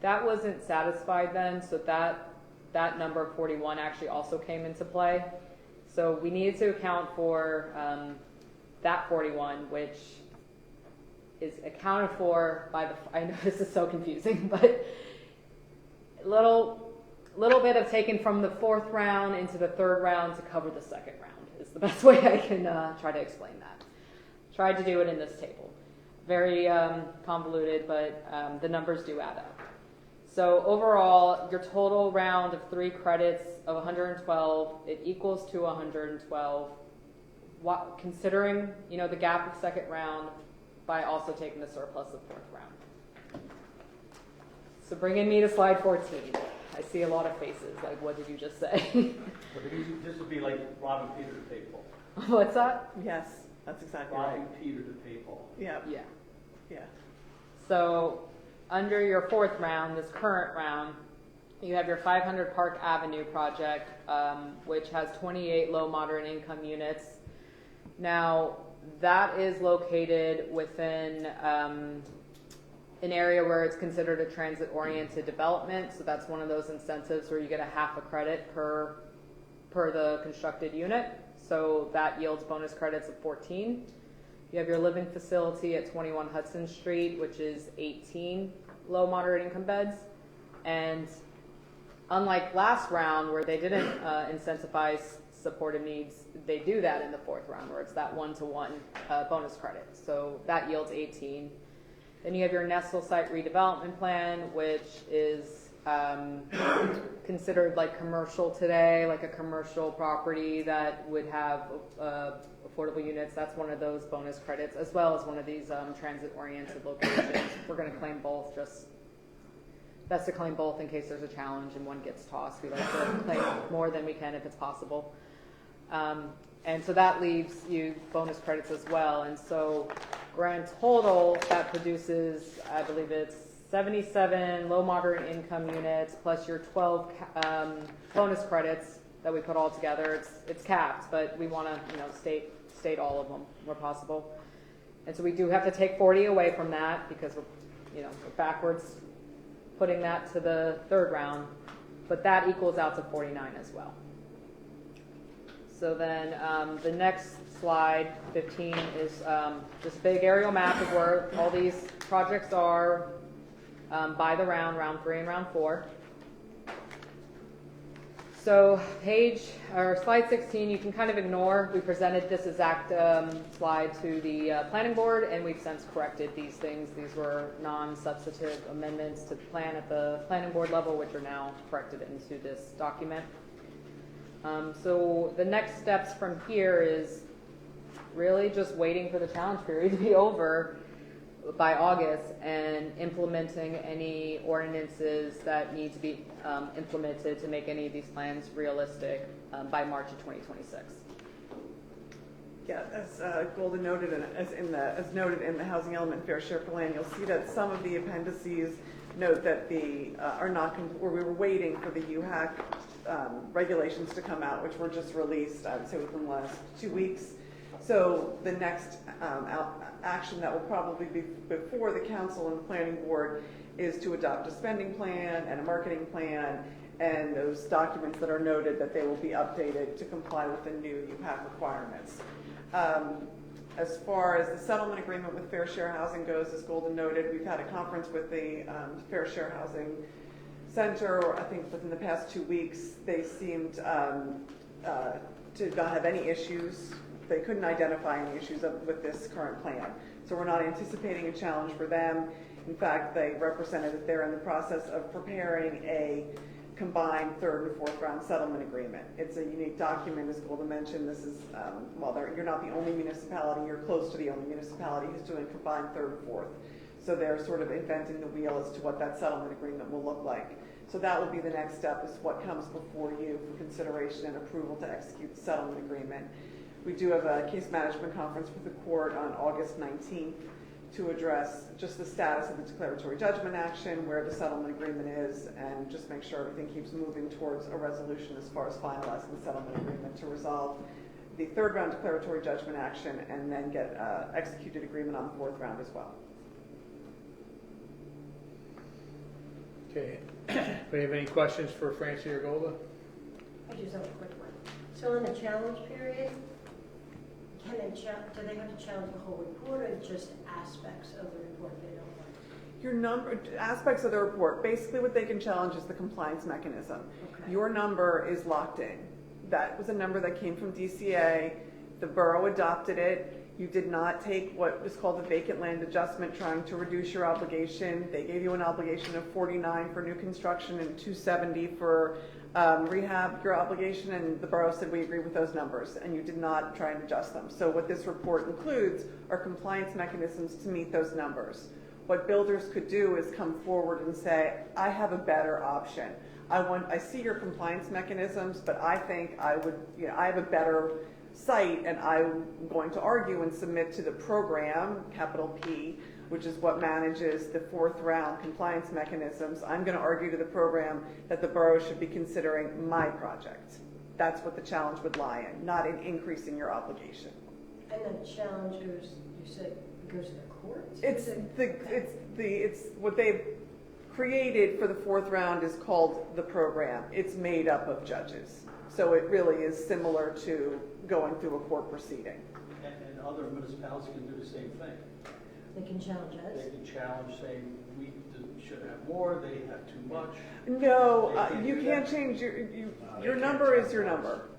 that wasn't satisfied then, so that number 41 actually also came into play. So we needed to account for that 41, which is accounted for by the, I know this is so confusing, but little bit of taken from the fourth round into the third round to cover the second round is the best way I can try to explain that. Tried to do it in this table. Very convoluted, but the numbers do add up. So overall, your total round of 3 credits of 112, it equals to 112. Considering, the gap of second round by also taking the surplus of fourth round. So bringing me to slide 14. I see a lot of faces, like what did you just say? This would be like robbing Peter to pay Paul. What's that? Yes, that's exactly right. Robbing Peter to pay Paul. Yeah. Yeah. Yeah. So under your fourth round, this current round, you have your 500 Park Avenue project, which has 28 low moderate income units. Now, that is located within an area where it's considered a transit-oriented development. So that's one of those incentives where you get a half a credit per the constructed unit. So that yields bonus credits of 14. You have your living facility at 21 Hudson Street, which is 18 low moderate income beds. And unlike last round where they didn't incentivize supportive needs, they do that in the fourth round where it's that 1-to-1 bonus credit. So that yields 18. Then you have your Nestle site redevelopment plan, which is considered like commercial today, like a commercial property that would have affordable units. That's one of those bonus credits, as well as one of these transit-oriented locations. We're going to claim both, just best to claim both in case there's a challenge and one gets tossed. We like to claim more than we can if it's possible. And so that leaves you bonus credits as well. And so grand total, that produces, I believe it's 77 low moderate income units plus your 12 bonus credits that we put all together. It's capped, but we want to state all of them where possible. And so we do have to take 40 away from that because we're backwards putting that to the third round, but that equals out to 49 as well. So then the next slide, 15, is this big aerial map of where all these projects are by the round 3 and round 4. So slide 16, you can kind of ignore. We presented this exact slide to the planning board, and we've since corrected these things. These were non-substantive amendments to the plan at the planning board level, which are now corrected into this document. So the next steps from here is really just waiting for the challenge period to be over by August and implementing any ordinances that need to be implemented to make any of these plans realistic by March of 2026. Yeah, as Golden noted, and as noted in the Housing Element Fair Share Plan, you'll see that some of the appendices note that are not, where we were waiting for the UHAC regulations to come out, which were just released, I would say, within the last 2 weeks. So the next action that will probably be before the council and the planning board is to adopt a spending plan and a marketing plan and those documents that are noted that they will be updated to comply with the new UPAC requirements. As far as the settlement agreement with Fair Share Housing goes, as Golden noted, we've had a conference with the Fair Share Housing Center. I think within the past 2 weeks, they seemed to not have any issues. They couldn't identify any issues with this current plan. So we're not anticipating a challenge for them. In fact, they represented that they're in the process of preparing a combined third and fourth round settlement agreement. It's a unique document, as Golda mentioned. This is, you're not the only municipality, you're close to the only municipality who's doing combined third and fourth. So they're sort of inventing the wheel as to what that settlement agreement will look like. So that will be the next step, is what comes before you for consideration and approval to execute the settlement agreement. We do have a case management conference with the court on August 19th to address just the status of the declaratory judgment action, where the settlement agreement is, and just make sure everything keeps moving towards a resolution as far as finalizing the settlement agreement to resolve the third round declaratory judgment action and then get executed agreement on the fourth round as well. Okay. Do you have any questions for Francie or Golda? I just have a quick one. So in the challenge period, do they have to challenge the whole report or just aspects of the report they don't like? Your number, aspects of the report, basically what they can challenge is the compliance mechanism. Okay. Your number is locked in. That was a number that came from DCA. The borough adopted it. You did not take what was called the vacant land adjustment, trying to reduce your obligation. They gave you an obligation of 49 for new construction and 270 for rehab, your obligation, and the borough said we agree with those numbers, and you did not try and adjust them. So what this report includes are compliance mechanisms to meet those numbers. What builders could do is come forward and say, I have a better option. I see your compliance mechanisms, but I think I have a better site, and I'm going to argue and submit to the program, capital P, which is what manages the fourth round compliance mechanisms. I'm going to argue to the program that the borough should be considering my project. That's what the challenge would lie in, not in increasing your obligation. And the challenge goes, you said, goes to the courts? It's what they've created for the fourth round is called the program. It's made up of judges. So it really is similar to going through a court proceeding. And other municipalities can do the same thing. They can challenge us? They can challenge saying, we should have more, they have too much. No, you can't change your number is your number.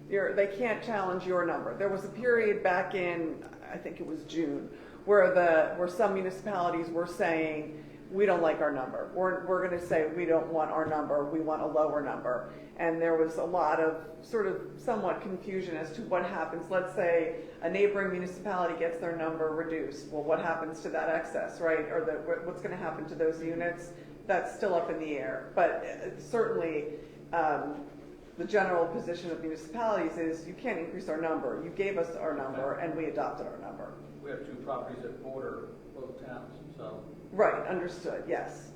They can't challenge your number. There was a period back in, I think it was June, where some municipalities were saying, we don't like our number. We're going to say we don't want our number, we want a lower number. And there was a lot of sort of somewhat confusion as to what happens. Let's say a neighboring municipality gets their number reduced. Well, what happens to that excess, right? Or what's going to happen to those units? That's still up in the air. But certainly the general position of municipalities is you can't increase our number. You gave us our number and we adopted our number. We have two properties that border both towns, so. Right, understood, yes.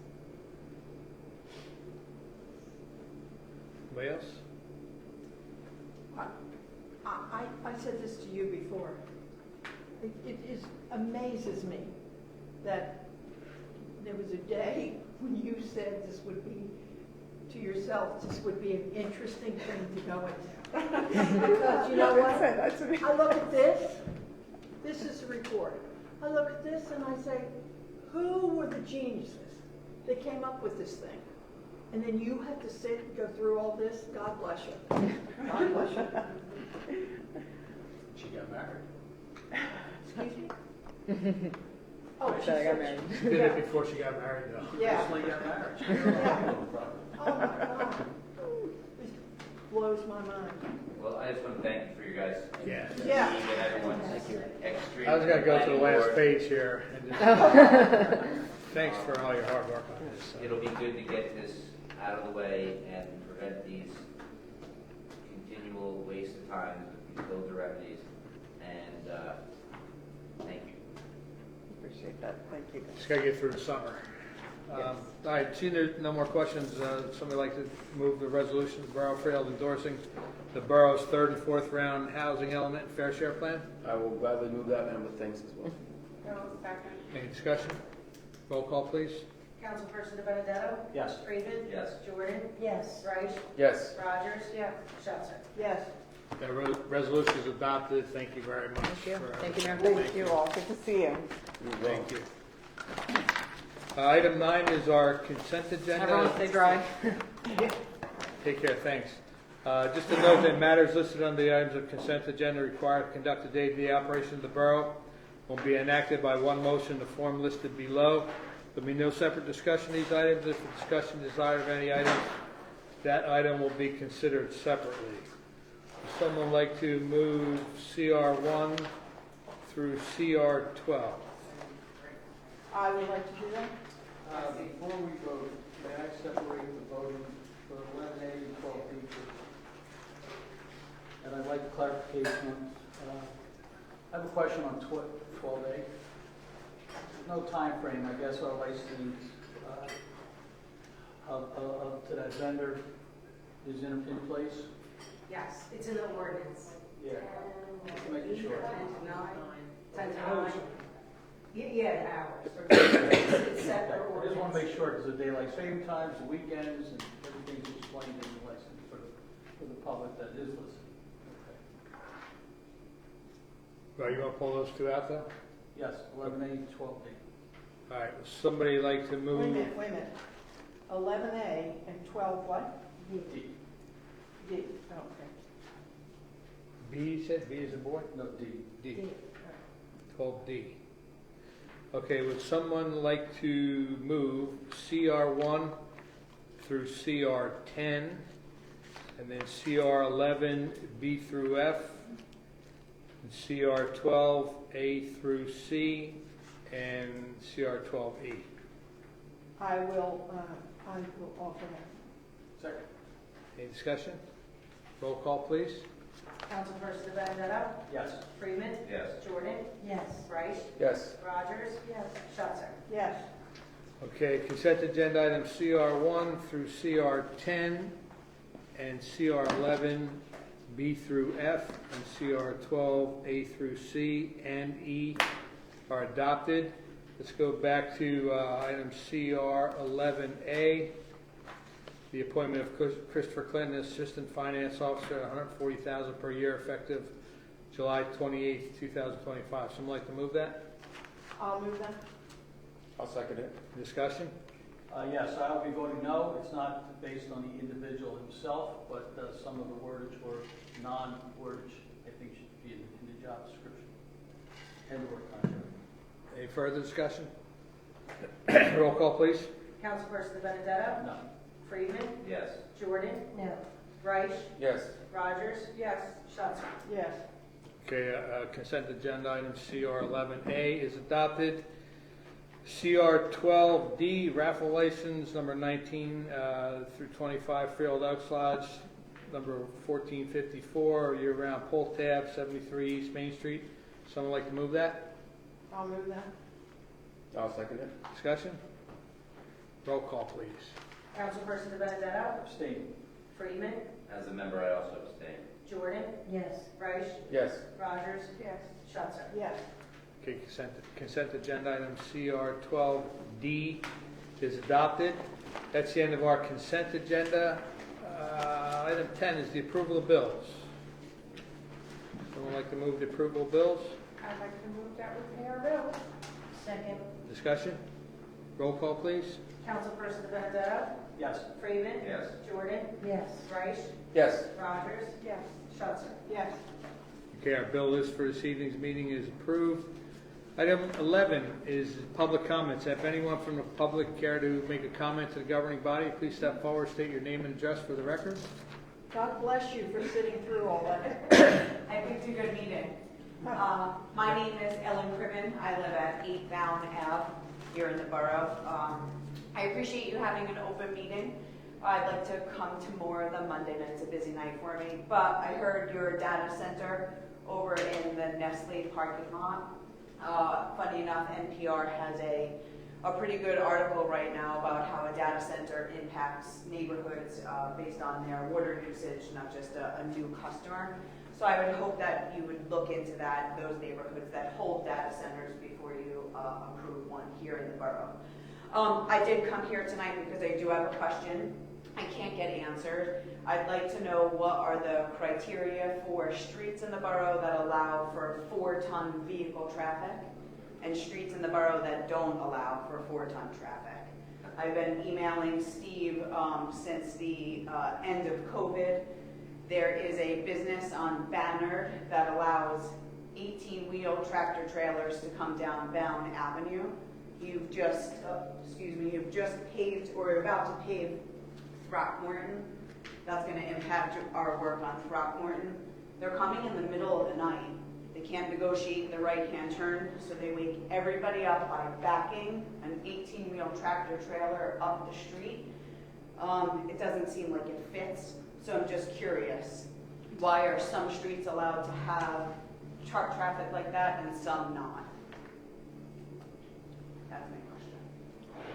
Anybody else? I said this to you before. It amazes me that there was a day when you said this would be, to yourself, this would be an interesting thing to go into. Because you know what? I look at this is the report. I look at this and I say, who were the geniuses that came up with this thing? And then you have to sit and go through all this. God bless you. God bless you. She got married. Excuse me? Oh, I said I got married. She did it before she got married, though. Yeah. Recently got married. Yeah. Oh my God. This blows my mind. Well, I just want to thank you for your guys. Yeah. Yeah. And everyone's extreme. I was going to go to the last board. page here. And just, thanks for all your hard work on this. It'll be good to get this out of the way and prevent these continual waste of time with these builder remedies. And thank you. Appreciate that, thank you. Just got to get through the summer. All right, seeing there's no more questions, somebody like to move the resolution of the Borough of Freehold endorsing the borough's third and fourth round housing element and fair share plan? I will gladly move that, and with thanks as well. Any discussion? Roll call, please. Councilperson Benedetto? Yes. Friedman? Yes. Jordan? Yes. Reich? Yes. Rogers? Yes. Shelter? Yes. That resolution is adopted. Thank you very much. Thank you. for- Thank you, Mayor. Thank you all, good to see you. Thank you. Item 9 is our consent agenda. Everyone stay dry. Take care, thanks. Just to note that matters listed on the items of consent agenda required to conduct a day-to-day operation of the borough will be enacted by one motion in the form listed below. There'll be no separate discussion of these items. If a discussion desired of any item, that item will be considered separately. Would someone like to move CR1 through CR12? I would like to do that. Before we vote, may I separate the voting for 11A and 12B? And I'd like clarification. I have a question on 12A. There's no time frame, I guess, our license to that vendor is in place? Yes, it's in the ordinance. Yeah. Just making sure. 10 to 9. Yeah, hours. It's set for I just ordinance. want to make sure, because the daylight saving times, the weekends, and everything's explained in the license for the public that is listening. Right, you want to pull those two out, though? Yes, 11A, 12B. All right, would somebody like to move? Wait a minute. 11A and 12 what? D. D. Oh, okay. B, you said? B is a boy? No, D. D. 12D. Okay, would someone like to move CR1 through CR10, and then CR11, B through F, and CR12, A through C, and CR12E? I will offer that. Second. Any discussion? Roll call, please. Councilperson Benedetto? Yes. Freeman? Yes. Jordan? Yes. Reich? Yes. Rogers? Yes. Shelter? Yes. Okay, consent agenda items CR1 through CR10 and CR11, B through F, and CR12, A through C and E are adopted. Let's go back to item CR11A, the appointment of Christopher Clinton as Assistant Finance Officer at $140,000 per year effective July 28th, 2025. Someone like to move that? I'll move that. I'll second it. Discussion? Yes, I'll be voting no. It's not based on the individual himself, but some of the wordage or non-wordage, I think, should be in the job description and the work contract. Any further discussion? Roll call, please. Councilperson Benedetto? No. Freeman? Yes. Jordan? No. Reich? Yes. Rogers? Yes. Shelter? Yes. Okay, consent agenda item CR11A is adopted. CR12D, raffle license number 19 through 25, Freehold Elks Lodge, number 1454, year-round pull tab, 73 East Main Street. Someone like to move that? I'll move that. I'll second it. Discussion? Roll call, please. Councilperson Benedetto? Abstain. Freeman? As a member, I also abstain. Jordan? Yes. Reich? Yes. Rogers? Yes. Shelter? Yes. Okay, consent agenda item CR12D is adopted. That's the end of our consent agenda. Item 10 is the approval of bills. Someone like to move the approval of bills? I'd like to move that with pay our bills. Second. Discussion? Roll call, please. Councilperson Benedetto? Yes. Freeman? Yes. Jordan? Yes. Reich? Yes. Rogers? Yes. Shelter? Yes. Okay, our bill list for this evening's meeting is approved. Item 11 is public comments. If anyone from the public care to make a comment to the governing body, please step forward, state your name and address for the record. God bless you for sitting through all that. I picked a good meeting. My name is Ellen Cribbin. I live at 8 Bound Ave here in the borough. I appreciate you having an open meeting. I'd like to come to more of them. Monday night's a busy night for me. But I heard your data center over in the Nestle parking lot. Funny enough, NPR has a pretty good article right now about how a data center impacts neighborhoods based on their water usage, not just a new customer. So I would hope that you would look into that, those neighborhoods that hold data centers before you approve one here in the borough. I did come here tonight because I do have a question. I can't get answered. I'd like to know what are the criteria for streets in the borough that allow for 4-ton vehicle traffic and streets in the borough that don't allow for 4-ton traffic. I've been emailing Steve since the end of COVID. There is a business on Bannard that allows 18-wheel tractor trailers to come down Bound Avenue. You've just paved or are about to pave Throckmorton. That's going to impact our work on Throckmorton. They're coming in the middle of the night. They can't negotiate the right-hand turn, so they wake everybody up by backing an 18-wheel tractor trailer up the street. It doesn't seem like it fits, so I'm just curious. Why are some streets allowed to have truck traffic like that and some not? That's my question.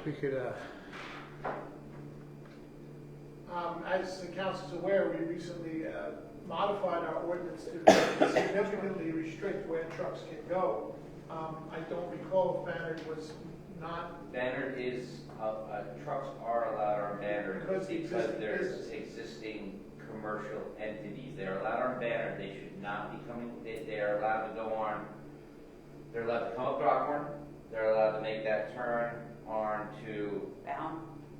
We could, As the council's aware, we recently modified our ordinance to significantly restrict where trucks can go. I don't recall if Bannard was not. Bannard is, trucks are allowed on Bannard Because because there's existing commercial entities. They're allowed on Bannard, they should not be coming, they're allowed to go on, they're allowed to come up Throckmorton, they're allowed to make that turn on to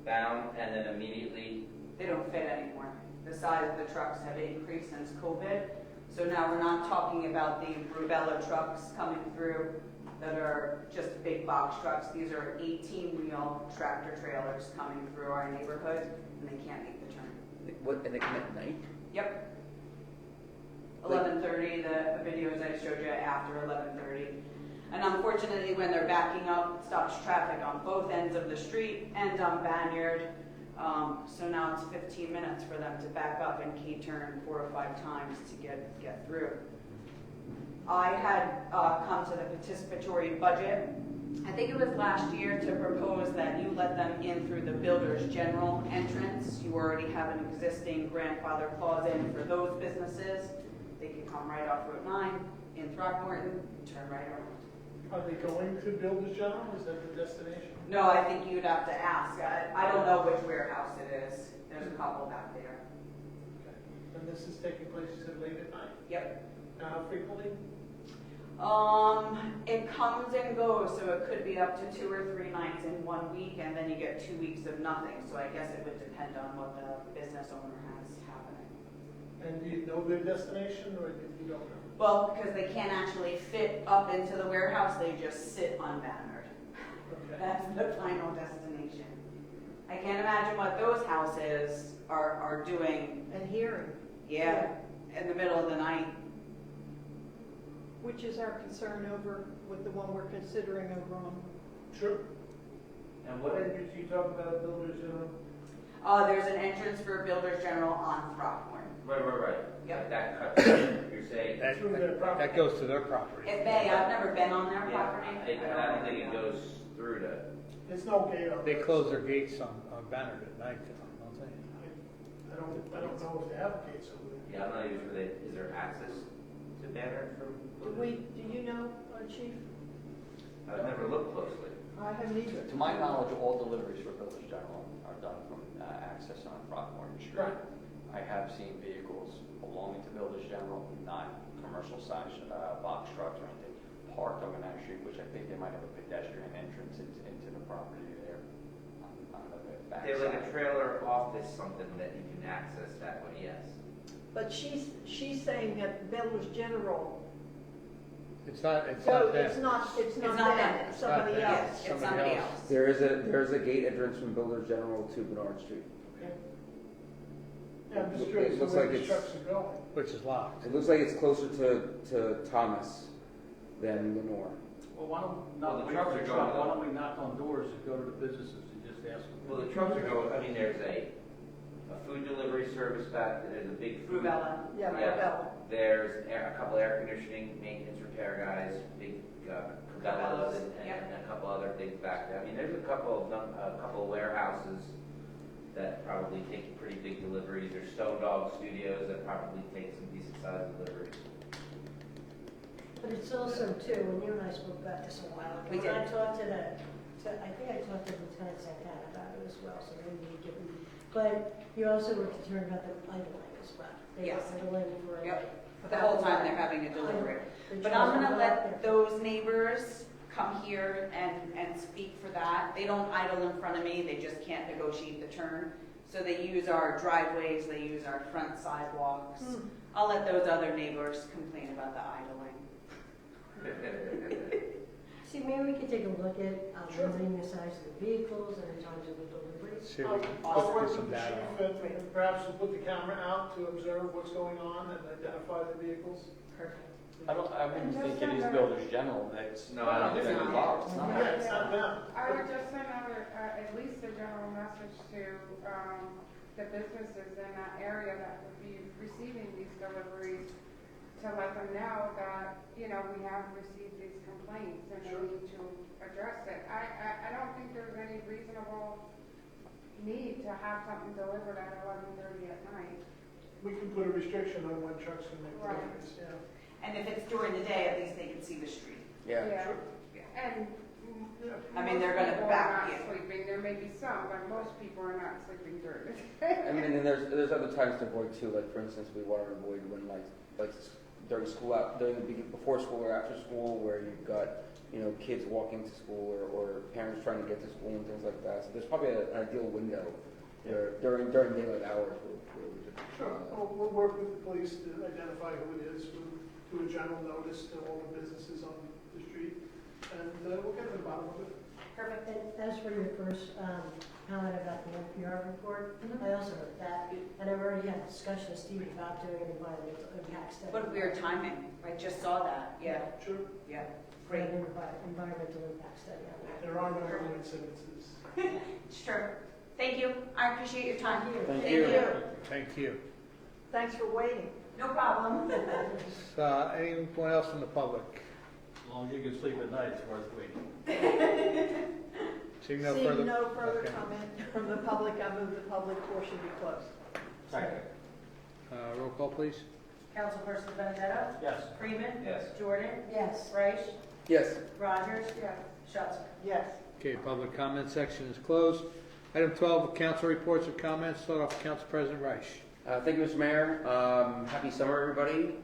Bound, and then immediately. They don't fit anymore. The size of the trucks have increased since COVID. So now we're not talking about the Rubella trucks coming through that are just big box trucks. These are 18-wheel tractor trailers coming through our neighborhood, and they can't make the turn. What, and they come at night? Yep. 11:30, the videos I showed you after 11:30. And unfortunately, when they're backing up, it stops traffic on both ends of the street and on Banyard. So now it's 15 minutes for them to back up and K-turn 4 or 5 times to get through. I had come to the participatory budget, I think it was last year, to propose that you let them in through the Builders General entrance. You already have an existing grandfather clause in for those businesses. They can come right off Route 9 in Throckmorton, turn right around. Are they going to Builders General? Is that the destination? No, I think you'd have to ask. I don't know which warehouse it is. There's a couple back there. Okay. And this is taking place, you said, late at night? Yep. How frequently? It comes and goes, so it could be up to 2 or 3 nights in 1 week, and then you get 2 weeks of nothing. So I guess it would depend on what the business owner has happening. And do you know their destination, or you don't know? Well, because they can't actually fit up into the warehouse, they just sit on Bannard. Okay. That's the final destination. I can't imagine what those houses are doing. And hearing. Yeah, in the middle of the night. Which is our concern over with the one we're considering over on. Sure. And what entrance you talking about, Builders General? There's an entrance for Builders General on Throckmorton. Right. Yep. That cuts, you're saying. that goes to their property. It may, I've never been on their property. I don't think it goes through to. There's no gate on They there. close their gates on Bannard at night, don't they? I don't know if they have gates over there. Yeah, I'm not even sure is there access to Banner from? Do you know, Chief? I've never looked closely. I haven't either. To my knowledge, all deliveries for Builders General are done from access on Throckmorton Street. Right. I have seen vehicles belonging to Builders General, not commercial size box trucks or anything, parked on that street, which I think they might have a pedestrian entrance into the property there on the back They have like a side. trailer office, something that you can access that way, yes. But she's saying that Builders General. It's not So them. it's not It's them. not them. It's somebody It's not them. else. It's Somebody somebody else. else. There's a gate entrance from Builders General to Bernard Street. Okay. Yeah, I'm just It curious looks where like these it's- trucks are going. Which is locked. It looks like it's closer to Thomas than Lenore. Well, why don't we Well, not the wait trucks for are the going truck? Why up. don't we knock on doors and go to the businesses and just ask them? Well, the trucks are going, I mean, there's a food delivery service back, there's a big food. Rubella. Yeah, Yeah. Rubella. There's a couple air conditioning, maintenance repair guys, big Cabela's and Yep. a couple other things back there. I mean, there's a couple of warehouses that probably take pretty big deliveries. There's Stone Dog Studios that probably take some decent sized deliveries. But it's also too, when you and I spoke about this a while ago, We when I did. talked I think I talked to Lieutenant Santana about it as well, so maybe you give him, but you also were concerned about the idling as well. They were Yes. idling for. Yep. The whole time they're having a delivery. But I'm gonna let those neighbors come here and speak for that. They don't idle in front of me, they just can't negotiate the turn. So they use our driveways, they use our front sidewalks. I'll let those other neighbors complain about the idling. See, maybe we could take a look at limiting the size of the vehicles and the times of the deliveries. See if I'll we can I'll put work some with the data chief on. and perhaps we'll put the camera out to observe what's going on and identify the vehicles. Perfect. I wouldn't think it is builders general that's No, I don't think that's so. involved. It's not. Yeah, it's not them. I would just send out at least a general message to the businesses in that area that would be receiving these deliveries to let them know that, we have received these complaints and they need to address it. I don't think there's any reasonable need to have something delivered at 11:30 at night. We can put a restriction on when trucks can make Right. deliveries, yeah. And if it's during the day, at least they can see the street. Yeah. And I mean, they're gonna most people back are you. not sleeping. There may be some, but most people are not sleeping during the day. I mean, and there's other times to avoid too. Like for instance, we want to avoid when like during school before school or after school, where you've got kids walking to school or parents trying to get to school and things like that. So there's probably an ideal window during daylight hours where we could. Sure, we'll work with the police to identify who it is, we'll do a general notice to all the businesses on the street, and we'll get to the bottom of it. Perfect. And as for your first comment about the NPR report, I also heard that, and I've already had a discussion with Steve about doing an environmental impact study. What weird timing. I just saw that. Yeah. Sure. Yeah. Great. Great. Environmental impact study on that. There are no incidences. Sure. Thank you. I appreciate your time. Thank Thank you. you. Thank you. Thanks for waiting. No problem. Anyone else from the public? As long as you can sleep at night, it's worth waiting. Seeing no Seeing further. no further Okay. comment from the public, I move the public portion be closed. Second. Roll call, please. Councilperson Benedetto? Yes. Freeman? Yes. Jordan? Yes. Reich? Yes. Rogers? Yes. Schuster? Yes. Okay, public comment section is closed. Item 12, council reports or comments. Start off with Council President Reich. Thank you, Mr. Mayor. Happy summer, everybody.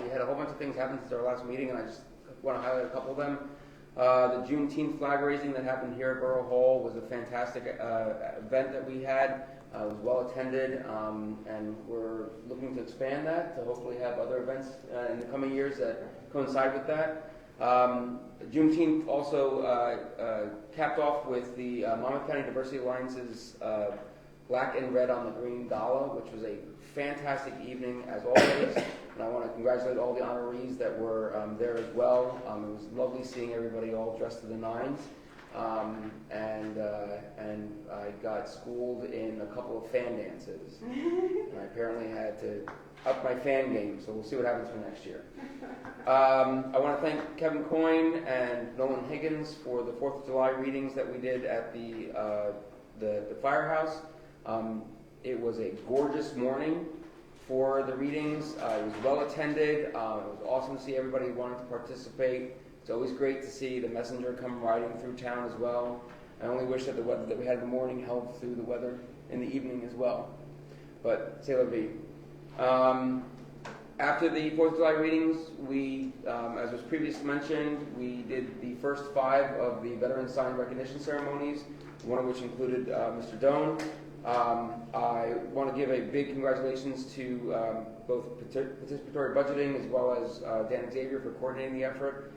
We had a whole bunch of things happen since our last meeting, and I just want to highlight a couple of them. The Juneteenth flag raising that happened here at Borough Hall was a fantastic event that we had. It was well attended, and we're looking to expand that to hopefully have other events in the coming years that coincide with that. Juneteenth also capped off with the Monmouth County Diversity Alliance's Black and Red on the Green Gala, which was a fantastic evening as always. And I want to congratulate all the honorees that were there as well. It was lovely seeing everybody all dressed to the nines. And I got schooled in a couple of fan dances. And I apparently had to up my fan game, so we'll see what happens for next year. I want to thank Kevin Coyne and Nolan Higgins for the 4th of July readings that we did at the firehouse. It was a gorgeous morning for the readings. It was well attended. It was awesome to see everybody wanting to participate. It's always great to see the messenger come riding through town as well. I only wish that the weather that we had in the morning held through the weather in the evening as well. But c'est la vie. After the 4th of July readings, we, as was previously mentioned, we did the first 5 of the Veteran Sign Recognition ceremonies, one of which included Mr. Doan. I want to give a big congratulations to both participatory budgeting as well as Dan Xavier for coordinating the effort.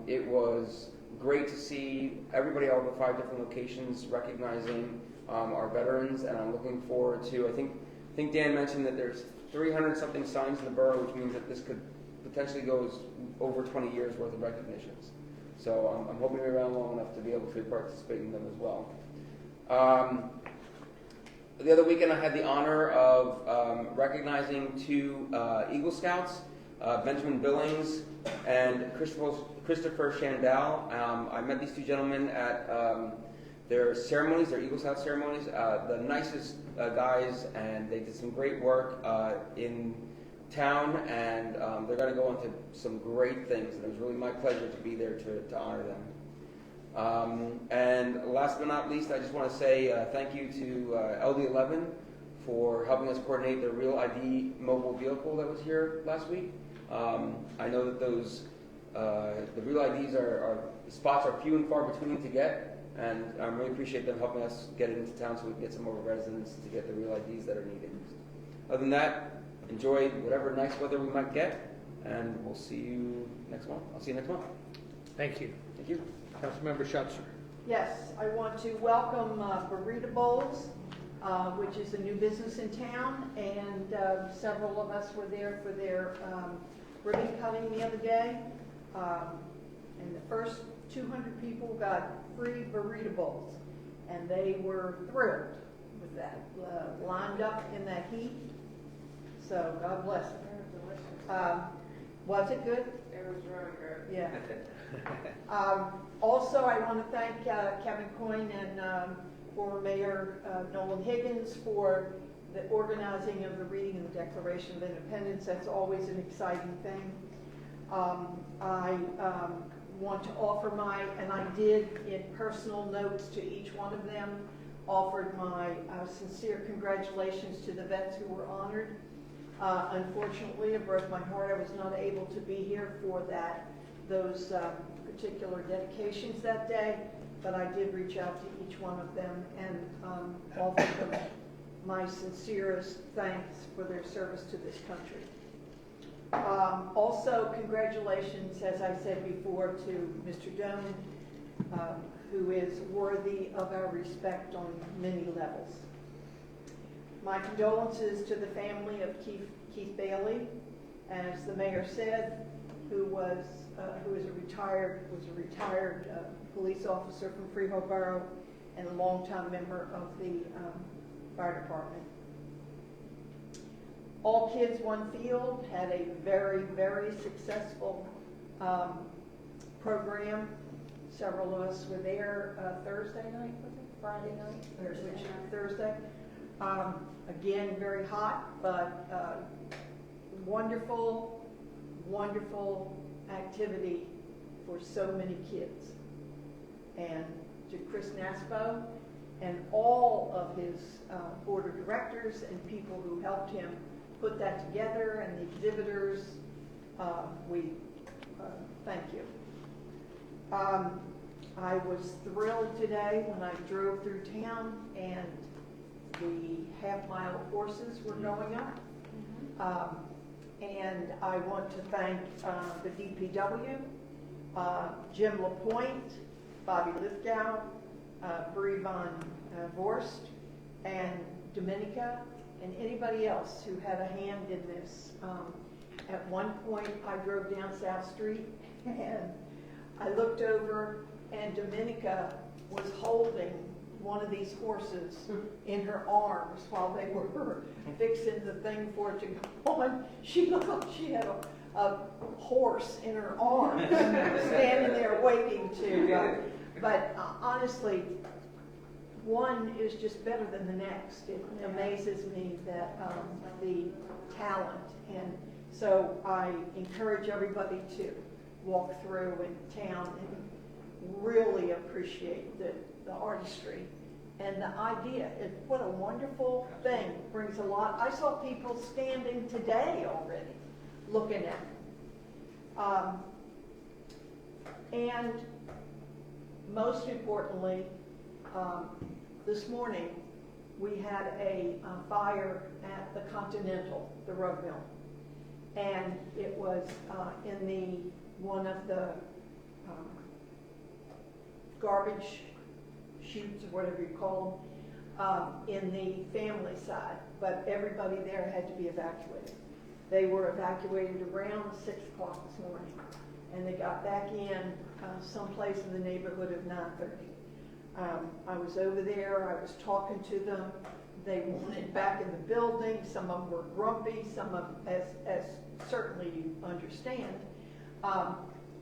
It was great to see everybody out of the 5 different locations recognizing our veterans, and I'm looking forward to, I think Dan mentioned that there's 300 something signs in the borough, which means that this could potentially go over 20 years worth of recognitions. So I'm hoping we're around long enough to be able to participate in them as well. The other weekend I had the honor of recognizing 2 Eagle Scouts, Benjamin Billings and Christopher Shandell. I met these 2 gentlemen at their ceremonies, their Eagle Scout ceremonies. The nicest guys, and they did some great work in town, and they're going to go into some great things, and it was really my pleasure to be there to honor them. And last but not least, I just want to say thank you to LD11 for helping us coordinate the Real ID mobile vehicle that was here last week. I know that those the Real IDs the spots are few and far between to get, and I really appreciate them helping us get it into town so we can get some more residents to get the Real IDs that are needed. Other than that, enjoy whatever nice weather we might get, and we'll see you next month. I'll see you next month. Thank you. Thank you. Councilmember Schuster. Yes, I want to welcome Burrito Bowls, which is a new business in town, and several of us were there for their ribbon cutting the other day. And the first 200 people got free burrito bowls, and they were thrilled with that, lined up in that heat. So God bless them. Was it good? It was really good. Yeah. Also, I want to thank Kevin Coyne and former Mayor Nolan Higgins for the organizing of the reading of the Declaration of Independence. That's always an exciting thing. I want to offer and I did in personal notes to each one of them, offered my sincere congratulations to the vets who were honored. Unfortunately, it broke my heart I was not able to be here for those particular dedications that day, but I did reach out to each one of them and offer them my sincerest thanks for their service to this country. Also, congratulations, as I said before, to Mr. Doan, who is worthy of our respect on many levels. My condolences to the family of Keith Bailey, as the mayor said, who is a retired police officer from Freehold Borough and a longtime member of the fire department. All Kids One Field had a very, very successful program. Several of us were there Thursday night, was it? Friday night? Thursday. Again, very hot, but wonderful, wonderful activity for so many kids. And to Chris Naspo and all of his board of directors and people who helped him put that together, and the exhibitors, we thank you. I was thrilled today when I drove through town and the half-mile courses were going up. And I want to thank the DPW, Jim LaPointe, Bobby Lithgow, Bree Von Vorst, and Dominica, and anybody else who had a hand in this. At one point, I drove down South Street, and I looked over, and Dominica was holding one of these horses in her arms while they were fixing the thing for it to go on. She looked like she had a horse in her arms, standing there waiting to. But honestly, one is just better than the next. It amazes me that the talent, and so I encourage everybody to walk through in town and really appreciate the artistry and the idea. What a wonderful thing. Brings a lot. I saw people standing today already looking at it. And most importantly, this morning we had a fire at the Continental, the rug mill. And it was in one of the garbage chutes, or whatever you call them, in the family side. But everybody there had to be evacuated. They were evacuated around 6 o'clock this morning. And they got back in someplace in the neighborhood of 9:30. I was over there, I was talking to them. They wanted back in the building. Some of them were grumpy, some of them, as certainly you understand.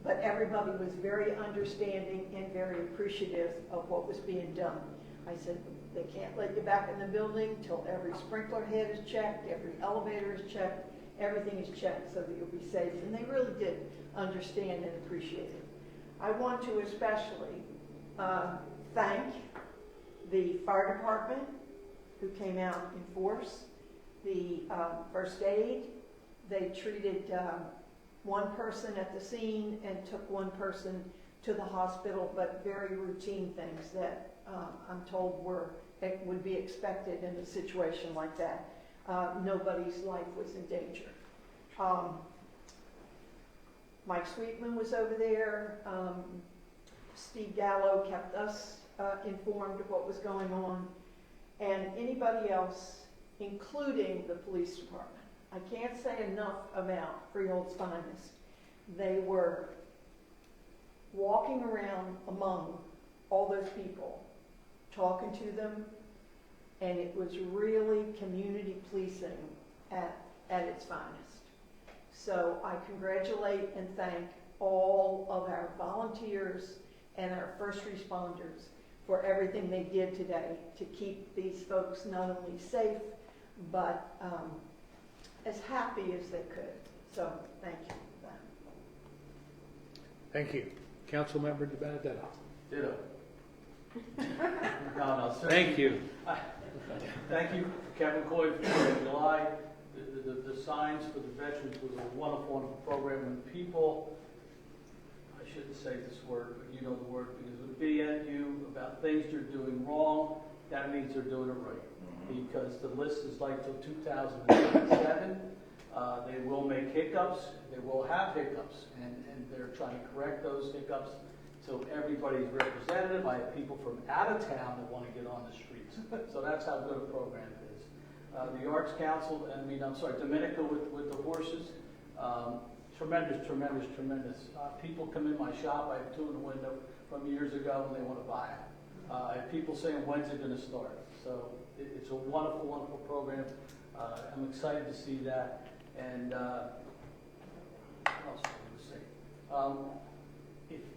But everybody was very understanding and very appreciative of what was being done. I said, they can't let you back in the building till every sprinkler head is checked, every elevator is checked, everything is checked so that you'll be safe. And they really did understand and appreciate it. I want to especially thank the fire department who came out in force, the first aid. They treated one person at the scene and took one person to the hospital, but very routine things that I'm told would be expected in a situation like that. Nobody's life was in danger. Mike Sweetman was over there. Steve Gallo kept us informed of what was going on. And anybody else, including the police department. I can't say enough about Freehold's Finest. They were walking around among all those people, talking to them, and it was really community policing at its finest. So I congratulate and thank all of our volunteers and our first responders for everything they did today to keep these folks not only safe, but as happy as they could. So thank you for that. Thank you. Councilmember DiBenedetto. Ditto. No, Thank you. Thank you, Kevin Coy, for 4th of July. The signs for the veterans was a wonderful, wonderful program. When people, I shouldn't say this word, but you know the word, because it would be at you about things you're doing wrong, that means they're doing it right. Because the list is like till 2027. They will make hiccups, they will have hiccups, and they're trying to correct those hiccups so everybody's representative. I have people from out of town that want to get on the streets. So that's how good a program it is. The Arts Council, Dominica with the horses, tremendous, tremendous, tremendous. People come in my shop, I have 2 in the window from years ago, and they want to buy them. I have people saying, when's it going to start? So it's a wonderful, wonderful program. I'm excited to see that. And what else was I going to say?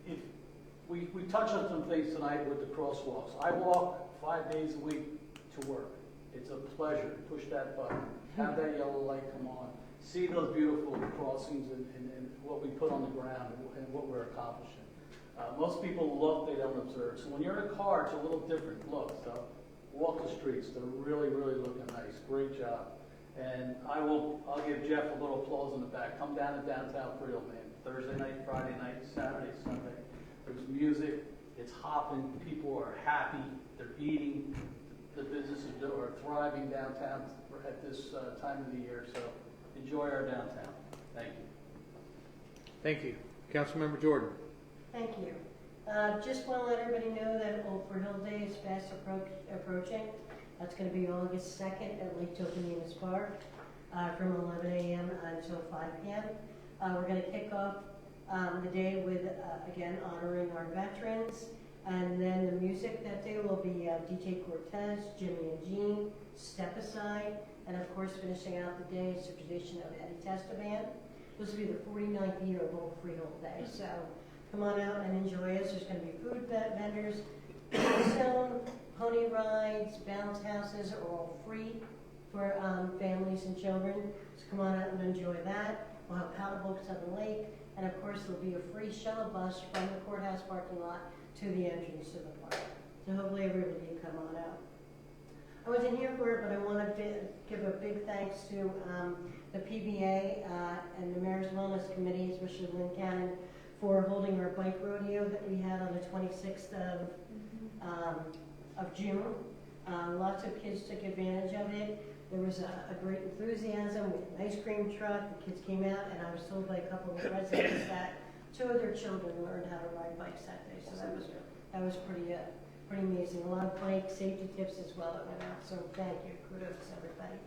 If we touch on some things tonight with the crosswalks. I walk 5 days a week to work. It's a pleasure to push that button, have that yellow light come on, see those beautiful crossings and what we put on the ground and what we're accomplishing. Most people look, they don't observe. So when you're in a car, it's a little different look. So walk the streets. They're really, really looking nice. Great job. And I'll give Jeff a little applause in the back. Come down to downtown Freehold, man. Thursday night, Friday night, Saturday, Sunday. There's music. It's hopping. People are happy. They're eating. The businesses are thriving downtown at this time of the year. So enjoy our downtown. Thank you. Thank you. Councilmember Jordan. Thank you. Just want to let everybody know that Old Hill Day is fast approaching. That's going to be August 2nd at Lake Tocantins Park from 11 a.m. until 5 p.m. We're going to kick off the day with, again, honoring our veterans. And then the music that day will be DJ Cortez, Jimmy and Jean, Step Aside, and of course finishing out the day is the tradition of Eddie Testavan. This will be the 49th year of Old Freehold Day, so come on out and enjoy us. There's going to be food vendors, zone, pony rides, bounce houses are all free for families and children. So come on out and enjoy that. We'll have paddle boats on the lake, and of course there'll be a free shuttle bus from the courthouse parking lot to the entrance to the park. So hopefully everybody can come on out. I wasn't here for it, but I want to give a big thanks to the PBA and the Mayor's Wellness Committee, especially Lynn Cannon, for holding our bike rodeo that we had on the 26th of June. Lots of kids took advantage of it. There was a great enthusiasm with an ice cream truck. The kids came out, and I was told by a couple of residents that 2 of their children learned how to ride bikes that day. So that was pretty amazing. A lot of bike safety tips as well that went out. So thank you. Kudos to everybody.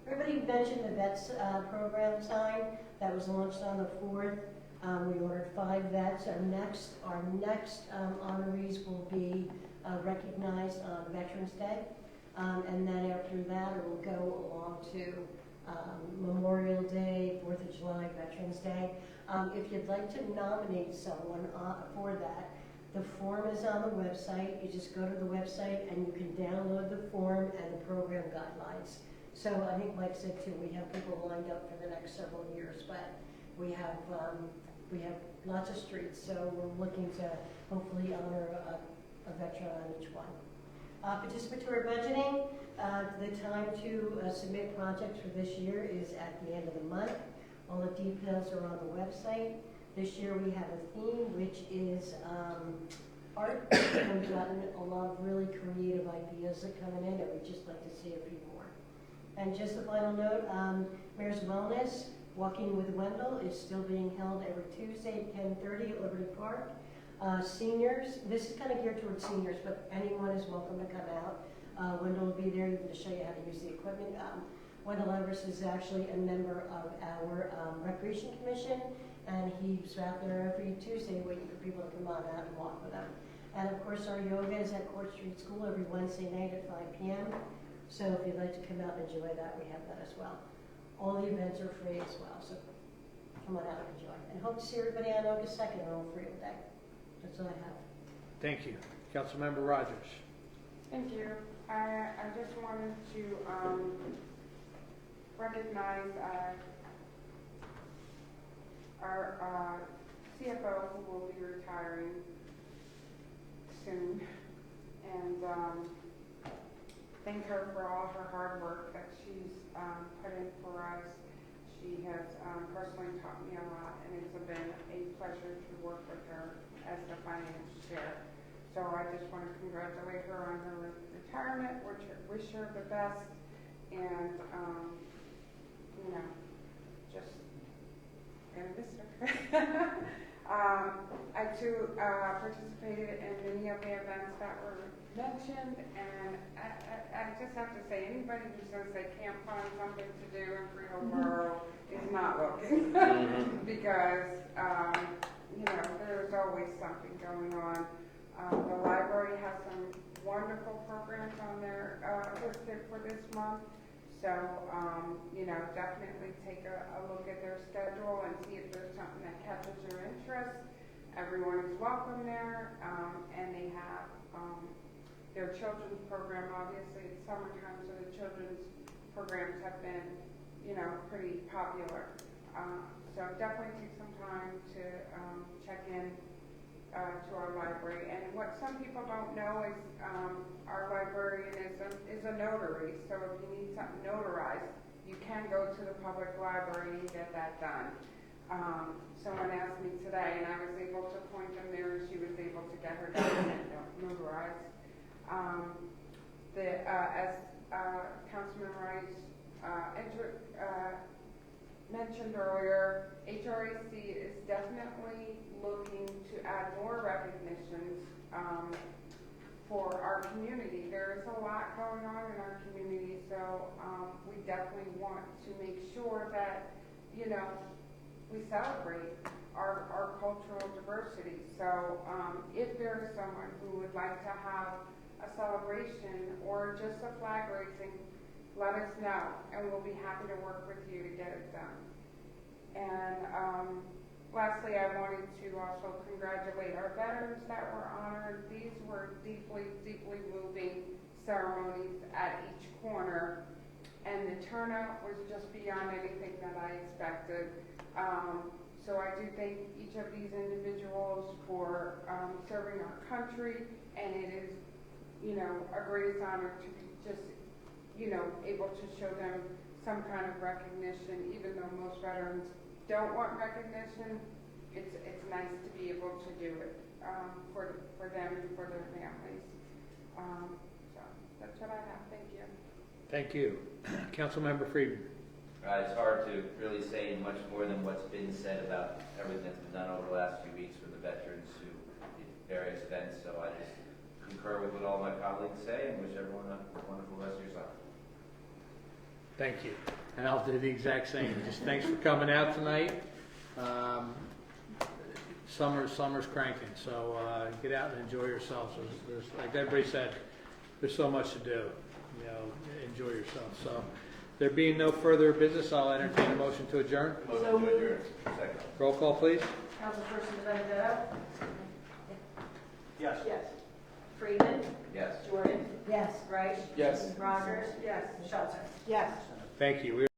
Everybody mentioned the VETS program sign that was launched on the 4th. We ordered 5 vets. Our next honorees will be recognized on Veterans Day. And then after that, it will go along to Memorial Day, 4th of July, Veterans Day. If you'd like to nominate someone for that, the form is on the website. You just go to the website and you can download the form and the program guidelines. So I think Mike said too, we have people lined up for the next several years, but we have lots of streets, so we're looking to hopefully honor a veteran on each one. Participatory budgeting, the time to submit projects for this year is at the end of the month. All the details are on the website. This year we have a theme, which is art. And we've gotten a lot of really creative ideas that come in, and we'd just like to see a few more. And just a final note, Mayor's Wellness, Walking with Wendell, is still being held every Tuesday at 10:30 at Liberty Park. Seniors, this is kind of geared towards seniors, but anyone is welcome to come out. Wendell will be there even to show you how to use the equipment. Wendell Everest is actually a member of our Recreation Commission, and he's out there every Tuesday waiting for people to come on out and walk with him. And of course, our yoga is at Court Street School every Wednesday night at 5 p.m. So if you'd like to come out and enjoy that, we have that as well. All the events are free as well, so come on out and enjoy. And hope to see everybody on August 2nd on Old Freedom Day. That's all I have. Thank you. Councilmember Rogers. Thank you. I just wanted to recognize our CFO, who will be retiring soon, and thank her for all her hard work that she's put in for us. She has personally taught me a lot, and it's been a pleasure to work with her as the finance chair. So I just want to congratulate her on her retirement, wish her the best, and you know, just gonna miss her. I too participated in many of the events that were mentioned, and I just have to say, anybody who says they can't find something to do in Freehold Borough is not looking, because you know, there's always something going on. The library has some wonderful programs on there listed for this month. So, you know, definitely take a look at their schedule and see if there's something that catches your interest. Everyone is welcome there, and they have their children's program. Obviously, it's summertime, so the children's programs have been, you know, pretty popular. So definitely take some time to check in to our library. And what some people don't know is our librarian is a notary. So if you need something notarized, you can go to the public library and get that done. Someone asked me today, and I was able to point them there, and she was able to get her document notarized. As Councilman Rice mentioned earlier, HRAC is definitely looking to add more recognitions for our community. There is a lot going on in our community, so we definitely want to make sure that, you know, we celebrate our cultural diversity. So if there is someone who would like to have a celebration or just a flag raising, let us know, and we'll be happy to work with you to get it done. And lastly, I wanted to also congratulate our veterans that were honored. These were deeply, deeply moving ceremonies at each corner, and the turnout was just beyond anything that I expected. So I do thank each of these individuals for serving our country, and it is, you know, a great honor to be just, you know, able to show them some kind of recognition. Even though most veterans don't want recognition, it's nice to be able to do it for them and for their families. So that's what I have. Thank you. Thank you. Councilmember Friedman. It's hard to really say much more than what's been said about everything that's been done over the last few weeks for the veterans who did various events. So I just concur with what all my colleagues say and wish everyone a wonderful rest of your summer. Thank you. And I'll do the exact same. Just thanks for coming out tonight. Summer's cranking, so get out and enjoy yourselves. There's, like everybody said, there's so much to do. You know, enjoy yourself. So, there being no further business, I'll entertain a motion to adjourn. Motion to adjourn. Second. Roll call, please. Councilperson Benedetto? Yes. Yes. Freeman? Yes. Jordan? Yes. Rice? Yes. Rogers? Yes. Schultz? Yes. Thank you.